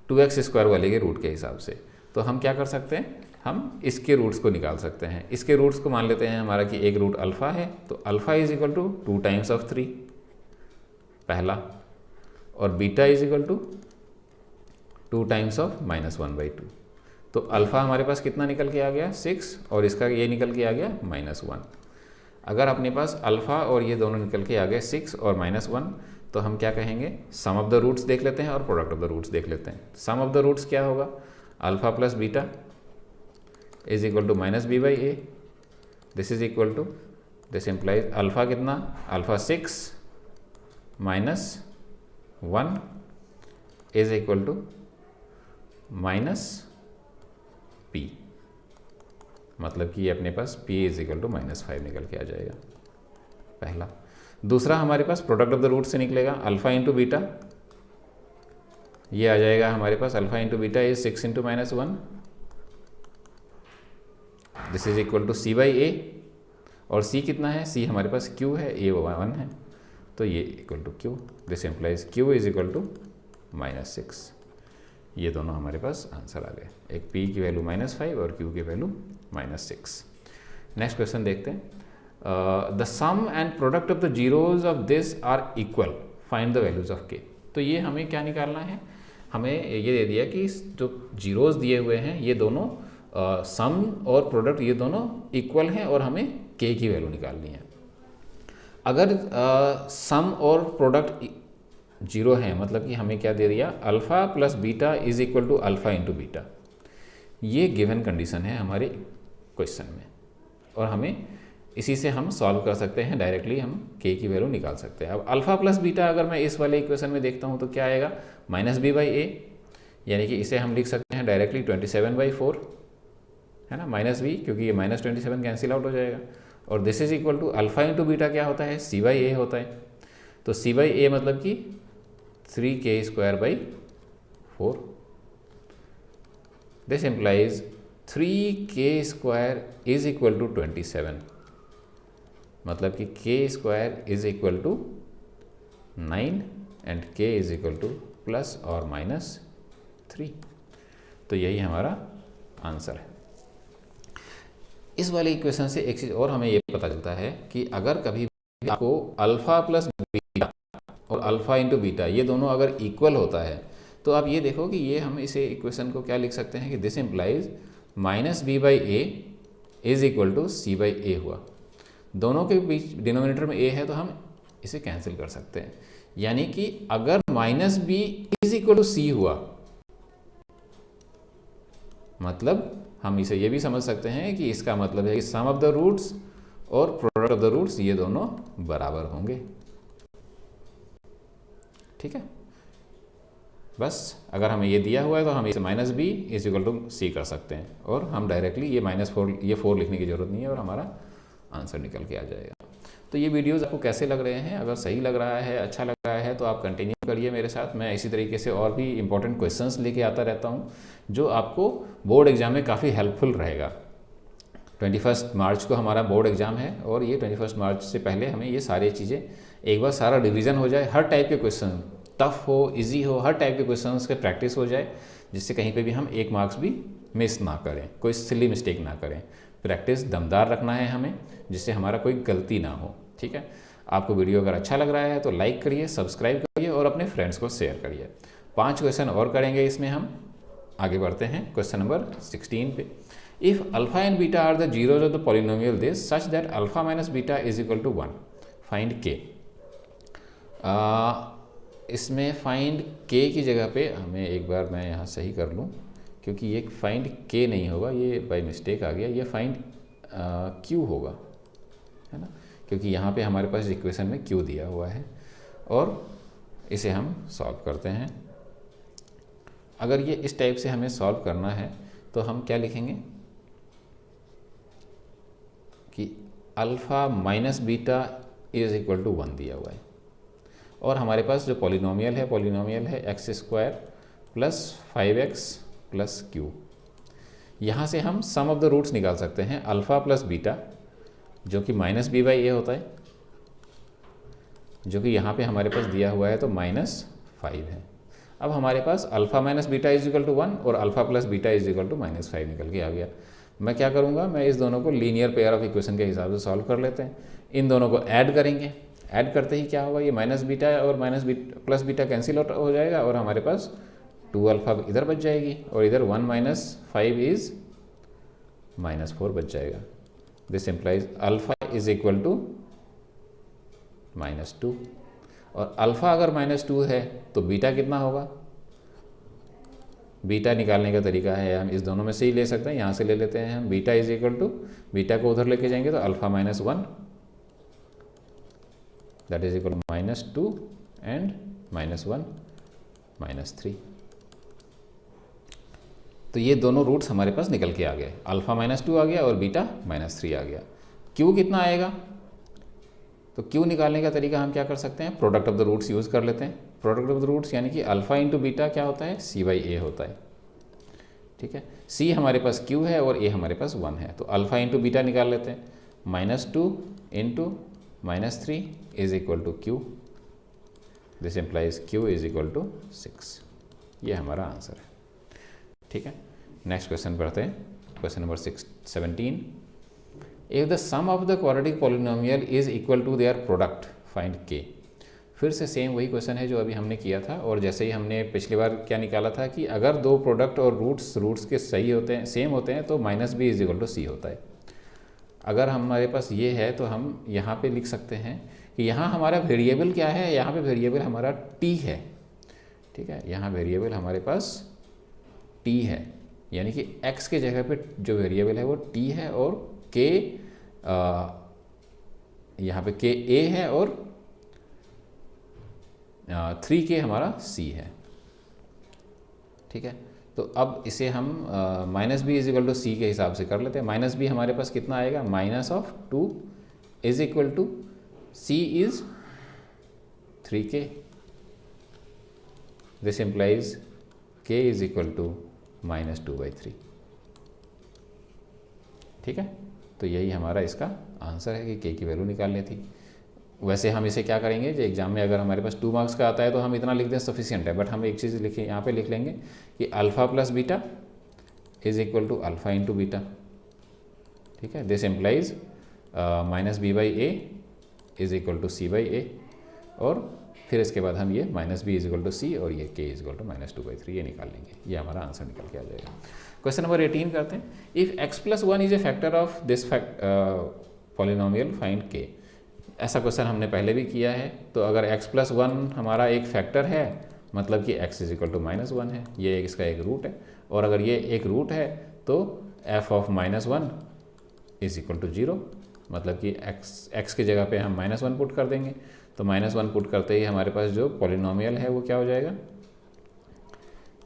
2x² वाले के रूट के हिसाब से। तो हम क्या कर सकते हैं, हम इसके रूट्स को निकाल सकते हैं। इसके रूट्स को मान लेते हैं हमारा कि एक रूट अल्फ़ा है, तो alpha is equal to 2 times of 3 पहला, और beta is equal to 2 times of -1/2। तो अल्फ़ा हमारे पास कितना निकल के आ गया 6, और इसका ये निकल के आ गया -1। अगर अपने पास अल्फ़ा और ये दोनों निकल के आ गए 6 और -1, तो हम क्या कहेंगे, सम ऑफ द रूट्स देख लेते हैं और प्रोडक्ट ऑफ द रूट्स देख लेते हैं। सम ऑफ द रूट्स क्या होगा, alpha plus beta is equal to -b/a, this is equal to, this implies alpha कितना, alpha 6 -1 is equal to -p, मतलब कि ये अपने पास p इज इक्वल टू -5 निकल के आ जाएगा पहला। दूसरा हमारे पास प्रोडक्ट ऑफ द रूट से निकलेगा, अल्फ़ा इंटू बीटा, ये आ जाएगा हमारे पास alpha into beta is 6 into -1, this is equal to c/a, और c कितना है, c हमारे पास q है, a 1 है, तो ये equal to q, this implies q is equal to -6। ये दोनों हमारे पास आंसर आ गए, एक p की वैल्यू -5 और q की वैल्यू -6। नेक्स्ट क्वेश्चन देखते हैं, the sum and product of the zeros of this are equal, find the values of k। तो ये हमें क्या निकालना है, हमें ये दे दिया कि जो जीरोज दिए हुए हैं ये दोनों सम और प्रोडक्ट ये दोनों इक्वल हैं और हमें k की वैल्यू निकालनी है। अगर सम और प्रोडक्ट जीरो है, मतलब कि हमें क्या दे दिया, alpha plus beta is equal to alpha into beta, ये गिवन कंडीशन है हमारे क्वेश्चन में, और हमें इसी से हम सॉल्व कर सकते हैं, डायरेक्टली हम k की वैल्यू निकाल सकते हैं। अब अल्फ़ा प्लस बीटा अगर मैं इस वाले इक्वेशन में देखता हूँ तो क्या आएगा, -b/a, यानी कि इसे हम लिख सकते हैं डायरेक्टली 27/4, है ना, -b, क्योंकि ये -27 कैंसिल आउट हो जाएगा, और this is equal to alpha into beta क्या होता है, c/a होता है। तो c/a मतलब कि 3k²/4, this implies 3k² is equal to 27, मतलब कि k² is equal to 9 and k is equal to +or-3। तो यही हमारा आंसर है। इस वाले इक्वेशन से एक चीज़ और हमें ये पता चलता है कि अगर कभी भी आपको अल्फ़ा प्लस बीटा और अल्फ़ा इंटू बीटा ये दोनों अगर इक्वल होता है, तो आप ये देखो कि ये हम इसे इक्वेशन को क्या लिख सकते हैं कि this implies -b/a is equal to c/a हुआ। दोनों के बीच डिनोमिनेटर में a है तो हम इसे कैंसिल कर सकते हैं, यानी कि अगर -b is equal to c हुआ, मतलब हम इसे ये भी समझ सकते हैं कि इसका मतलब है कि सम ऑफ द रूट्स और प्रोडक्ट ऑफ द रूट्स ये दोनों बराबर होंगे। ठीक है, बस अगर हमें ये दिया हुआ है तो हम इसे -b is equal to c कर सकते हैं, और हम डायरेक्टली ये -4 लिखने की ज़रूरत नहीं है और हमारा आंसर निकल के आ जाएगा। तो ये वीडियोज़ आपको कैसे लग रहे हैं, अगर सही लग रहा है, अच्छा लग रहा है, तो आप कंटिन्यू करिए मेरे साथ। मैं इसी तरीके से और भी इंपॉर्टेंट क्वेश्चंस लेके आता रहता हूँ जो आपको बोर्ड एग्जाम में काफ़ी हेल्पफुल रहेगा। 21 मार्च को हमारा बोर्ड एग्ज़ाम है, और ये 21 मार्च से पहले हमें ये सारी चीज़ें एक बार सारा रिवीजन हो जाए, हर टाइप के क्वेश्चन, टफ हो इजी हो, हर टाइप के क्वेश्चंस के प्रैक्टिस हो जाए, जिससे कहीं पे भी हम 1 मार्क्स भी मिस ना करें, कोई सिली मिस्टेक ना करें। प्रैक्टिस दमदार रखना है हमें, जिससे हमारा कोई गलती ना हो। ठीक है, आपको वीडियो अगर अच्छा लग रहा है तो लाइक करिए, सब्सक्राइब करिए और अपने फ्रेंड्स को शेयर करिए। 5 क्वेश्चन और करेंगे इसमें, हम आगे बढ़ते हैं क्वेश्चन नंबर 16 पे। If alpha and beta are the zeros of the polynomial this such that alpha minus beta is equal to 1, find k. इसमें फाइंड के की जगह पे हमें एक बार मैं यहाँ सही कर लूँ, क्योंकि ये फाइंड के नहीं होगा, ये बाय मिस्टेक आ गया, ये फाइंड क्यू होगा, है ना, क्योंकि यहाँ पे हमारे पास इक्वेशन में क्यू दिया हुआ है, और इसे हम सॉल्व करते हैं। अगर ये इस टाइप से हमें सॉल्व करना है तो हम क्या लिखेंगे कि alpha minus beta is equal to 1 दिया हुआ है, और हमारे पास जो पॉलिनोमियल है x² plus 5x plus Q. यहाँ से हम सम ऑफ द रूट्स निकाल सकते हैं, अल्फ़ा प्लस बीटा जो कि माइनस बी बाई ए होता है, जो कि यहाँ पे हमारे पास दिया हुआ है तो -5 है। अब हमारे पास alpha minus beta is equal to 1 और alpha plus beta is equal to -5 निकल के आ गया। मैं क्या करूँगा, मैं इस दोनों को लीनियर पेयर ऑफ इक्वेशन के हिसाब से सॉल्व कर लेते हैं। इन दोनों को ऐड करेंगे, ऐड करते ही क्या होगा, ये माइनस बीटा और प्लस बीटा कैंसिल आउट हो जाएगा और हमारे पास 2 अल्फ़ा इधर बच जाएगी और इधर 1 - 5 इज़ -4 बच जाएगा। This implies alpha is equal to -2 और अल्फ़ा अगर -2 है तो बीटा कितना होगा। बीटा निकालने का तरीका है, हम इस दोनों में से ही ले सकते हैं, यहाँ से ले लेते हैं हम। Beta is equal to, beta को उधर लेके जाएंगे तो alpha -1 that is equal -2 and -1 -3। तो ये दोनों रूट्स हमारे पास निकल के आ गए, अल्फ़ा -2 आ गया और बीटा -3 आ गया। क्यू कितना आएगा, तो क्यू निकालने का तरीका हम क्या कर सकते हैं, product of the roots use कर लेते हैं। प्रोडक्ट ऑफ द रूट्स यानी कि अल्फ़ा इंटू बीटा क्या होता है, c बाई ए होता है। ठीक है, c हमारे पास q है और a हमारे पास 1 है, तो अल्फ़ा इंटू बीटा निकाल लेते हैं। -2 into -3 is equal to q, this implies q is equal to 6। ये हमारा आंसर है। ठीक है, नेक्स्ट क्वेश्चन पढ़ते हैं, question number 17। If the sum of the quadratic polynomial is equal to their product find k। फिर से सेम वही क्वेश्चन है जो अभी हमने किया था, और जैसे ही हमने पिछली बार क्या निकाला था कि अगर दो प्रोडक्ट और रूट्स के सही होते हैं, सेम होते हैं, तो -b is equal to c होता है। अगर हमारे पास ये है तो हम यहाँ पे लिख सकते हैं कि यहाँ हमारा वेरिएबल क्या है, यहाँ पे वेरिएबल हमारा t है। ठीक है, यहाँ वेरिएबल हमारे पास t है, यानी कि x के जगह पे जो वेरिएबल है वो t है और k यहाँ पे k a है और 3k हमारा c है। ठीक है, तो अब इसे हम -b is equal to c के हिसाब से कर लेते हैं। -b हमारे पास कितना आएगा, -2 is equal to c is 3k, this implies k is equal to -2/3। ठीक है, तो यही हमारा इसका आंसर है कि k की वैल्यू निकालनी थी। वैसे हम इसे क्या करेंगे, जो एग्जाम में अगर हमारे पास 2 मार्क्स का आता है तो हम इतना लिख दें सफिशिएंट है, बट हम एक चीज़ लिखें, यहाँ पे लिख लेंगे कि alpha plus beta is equal to alpha into beta. ठीक है, this implies -b/a is equal to c/a, और फिर इसके बाद हम ये -b is equal to c और ये k इज इक्वल टू -2/3 ये निकाल लेंगे। ये हमारा आंसर निकल के आ जाएगा। क्वेश्चन नंबर 18 करते हैं। If x+1 is a factor of this polynomial find k। ऐसा क्वेश्चन हमने पहले भी किया है। तो अगर x+1 हमारा एक फैक्टर है, मतलब कि x इज इक्वल टू -1 है, ये इसका एक रूट है, और अगर ये एक रूट है तो f of -1 is equal to 0, मतलब कि x की जगह पे हम -1 पुट कर देंगे। तो -1 पुट करते ही हमारे पास जो पॉलिनोमियल है वो क्या हो जाएगा,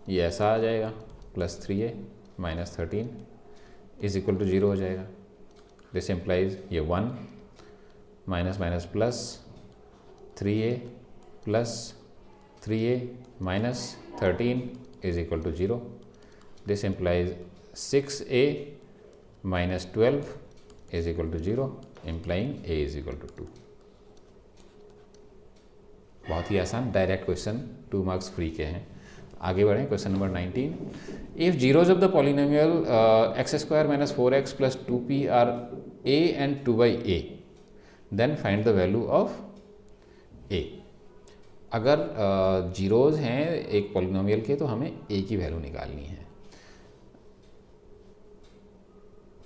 ये ऐसा आ जाएगा, +3a - 13 इज इक्वल टू 0 हो जाएगा। दिस इम्प्लाइज ये 1 minus plus 3a plus 3a minus 13 is equal to 0। This implies 6a minus 12 is equal to 0, implying a is equal to 2। बहुत ही आसान डायरेक्ट क्वेश्चन, 2 मार्क्स फ्री के हैं। आगे बढ़ें, question number 19। If zeros of the polynomial x² - 4x + 2p are a and 2/a, then find the value of a। अगर zeros हैं एक polynomial के तो हमें a की वैल्यू निकालनी है।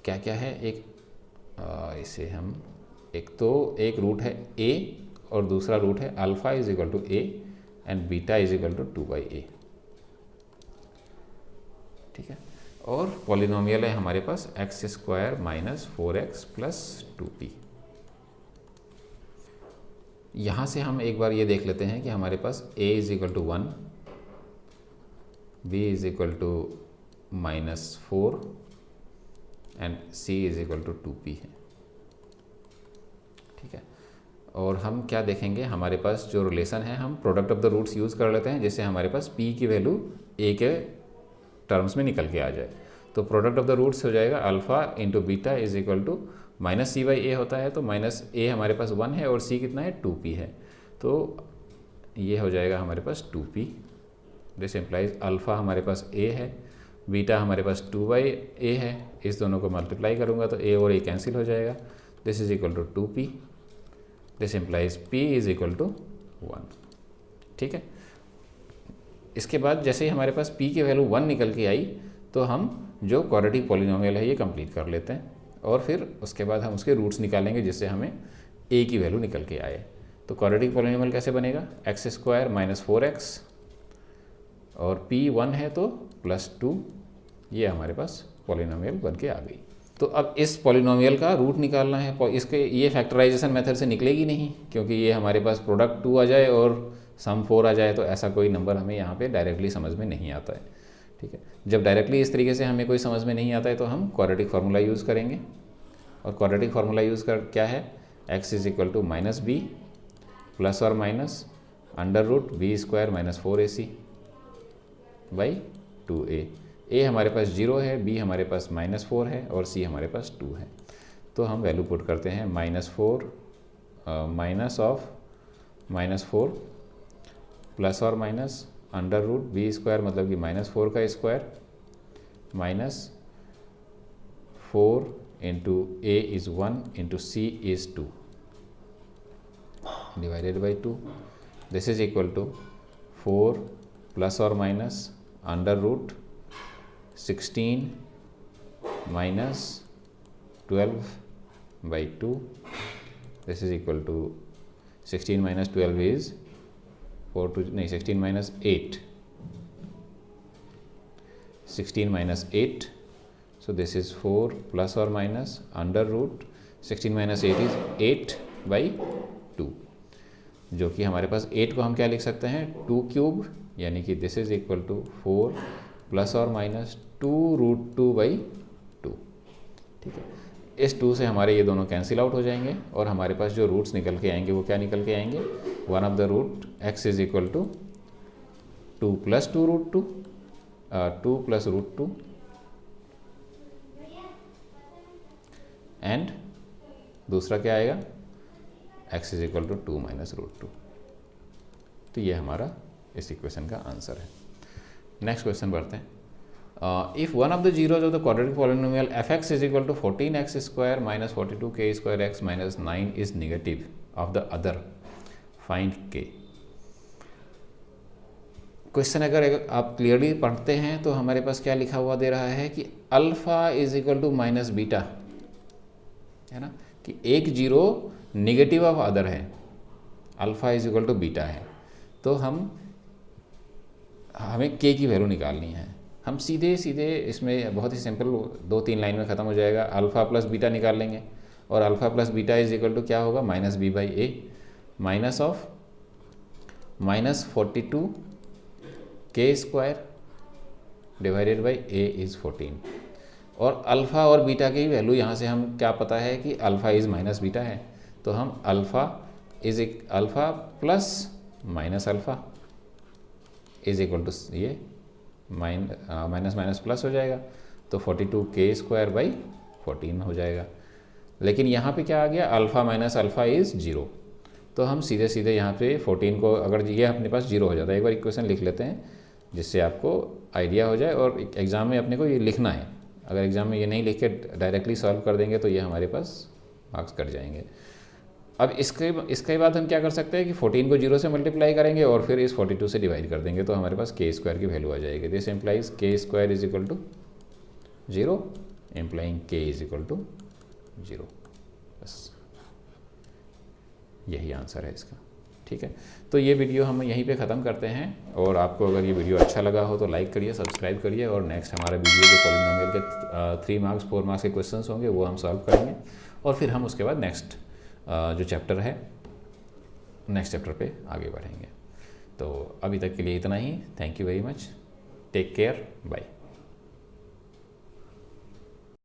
क्या क्या है, इसे हम एक रूट है a और दूसरा रूट है alpha is equal to a and beta is equal to 2/a। ठीक है, और पॉलिनोमियल है हमारे पास x² - 4x + 2p। यहाँ से हम एक बार ये देख लेते हैं कि हमारे पास a is equal to 1, b is equal to -4 and c is equal to 2p है। ठीक है, और हम क्या देखेंगे, हमारे पास जो रिलेशन है हम product of the roots use कर लेते हैं, जिससे हमारे पास p की वैल्यू a के टर्म्स में निकल के आ जाए। तो प्रोडक्ट ऑफ द रूट्स हो जाएगा alpha into beta is equal to minus c by a होता है, तो माइनस ए हमारे पास 1 है और c कितना है 2p है, तो ये हो जाएगा हमारे पास 2p। दिस इम्प्लाइज अल्फ़ा हमारे पास a है, बीटा हमारे पास 2/a है, इस दोनों को मल्टीप्लाई करूँगा तो a और a कैंसिल हो जाएगा। This is equal to 2p। This implies p is equal to 1। ठीक है, इसके बाद जैसे ही हमारे पास p की वैल्यू 1 निकल के आई तो हम जो क्वाड्रेटिक पॉलिनोमियल है ये कंप्लीट कर लेते हैं, और फिर उसके बाद हम उसके रूट्स निकालेंगे जिससे हमें a की वैल्यू निकल के आए। तो क्वाड्रेटिक पॉलिनोमियल कैसे बनेगा, x² माइनस 4x और p 1 है तो +2, ये हमारे पास पॉलिनोमियल बन के आ गई। तो अब इस पॉलिनोमियल का रूट निकालना है, इसके ये फैक्टराइजेशन मेथड से निकलेगी नहीं, क्योंकि ये हमारे पास प्रोडक्ट 2 आ जाए और सम 4 आ जाए तो ऐसा कोई नंबर हमें यहाँ पे डायरेक्टली समझ में नहीं आता है। ठीक है, जब डायरेक्टली इस तरीके से हमें कोई समझ में नहीं आता है तो हम क्वाड्रेटिक फार्मूला यूज़ करेंगे, और क्वाड्रेटिक फार्मूला यूज़ कर क्या है, x is equal to -b plus और minus √b² minus 4ac by 2a। a हमारे पास 0 है, b हमारे पास -4 है और c हमारे पास 2 है। तो हम वैल्यू पुट करते हैं -4 माइनस ऑफ -4 प्लस और माइनस √b² मतलब कि -4 का square minus 4 into a is 1 into c is 2 divided by 2। This is equal to 4 plus और minus √16 minus 12/2। This is equal to 16 minus 12 is 16 minus 8, 16 minus 8, so this is 4 plus और minus √16 minus 8 is 8/2, जो कि हमारे पास 8 को हम क्या लिख सकते हैं 2³ यानी कि this is equal to 4 plus और माइनस 2√2/2। ठीक है, इस 2 से हमारे ये दोनों कैंसिल आउट हो जाएंगे और हमारे पास जो रूट्स निकल के आएंगे वो क्या निकल के आएंगे, one of the root x is equal to 2 plus 2√2 2 plus √2 and दूसरा क्या आएगा x is equal to 2 minus √2। तो ये हमारा इस इक्वेशन का आंसर है। नेक्स्ट क्वेश्चन बढ़ते हैं। If one of the zeros of the quadratic polynomial fx is equal to 14x² minus 42k² minus 9 is negative of the other, find k। Question अगर आप क्लियरली पढ़ते हैं तो हमारे पास क्या लिखा हुआ दे रहा है कि alpha is equal to minus beta, है ना, कि एक जीरो निगेटिव ऑफ अदर है, alpha is equal to beta है। तो हमें k की वैल्यू निकालनी है। हम सीधे इसमें बहुत ही सिंपल 2-3 लाइन में ख़त्म हो जाएगा, अल्फ़ा प्लस बीटा निकाल लेंगे और alpha plus beta is equal to क्या होगा -b/a minus of -42k² divided by a is 14। और अल्फ़ा और बीटा की वैल्यू यहाँ से हम क्या पता है कि अल्फ़ा इज़ माइनस बीटा है, तो हम alpha plus minus alpha is equal to ये माइनस माइनस प्लस हो जाएगा, तो 42k² बाई 14 हो जाएगा। लेकिन यहाँ पे क्या आ गया, अल्फ़ा माइनस अल्फ़ा इज़ 0, तो हम सीधे यहाँ पे 14 को, अगर ये अपने पास 0 हो जाता है, एक बार इक्वेशन लिख लेते हैं जिससे आपको आइडिया हो जाए, और एग्ज़ाम में अपने को ये लिखना है। अगर एग्ज़ाम में ये नहीं लिख के डायरेक्टली सॉल्व कर देंगे तो ये हमारे पास मार्क्स कट जाएंगे। अब इसके बाद हम क्या कर सकते हैं कि 14 को 0 से मल्टीप्लाई करेंगे और फिर इस 42 से डिवाइड कर देंगे, तो हमारे पास k² की वैल्यू आ जाएगी। This implies k² is equal to 0 implying k is equal to 0। बस यही आंसर है इसका। ठीक है, तो ये वीडियो हम यहीं पे ख़त्म करते हैं, और आपको अगर ये वीडियो अच्छा लगा हो तो लाइक करिए, सब्सक्राइब करिए, और नेक्स्ट हमारा वीडियो जो पॉलिनोमियल के 3 मार्क्स 4 मार्क्स के क्वेश्चंस होंगे वो हम सॉल्व करेंगे, और फिर हम उसके बाद नेक्स्ट जो चैप्टर है नेक्स्ट चैप्टर पे आगे बढ़ेंगे। तो अभी तक के लिए इतना ही। Thank you very much, take care, bye.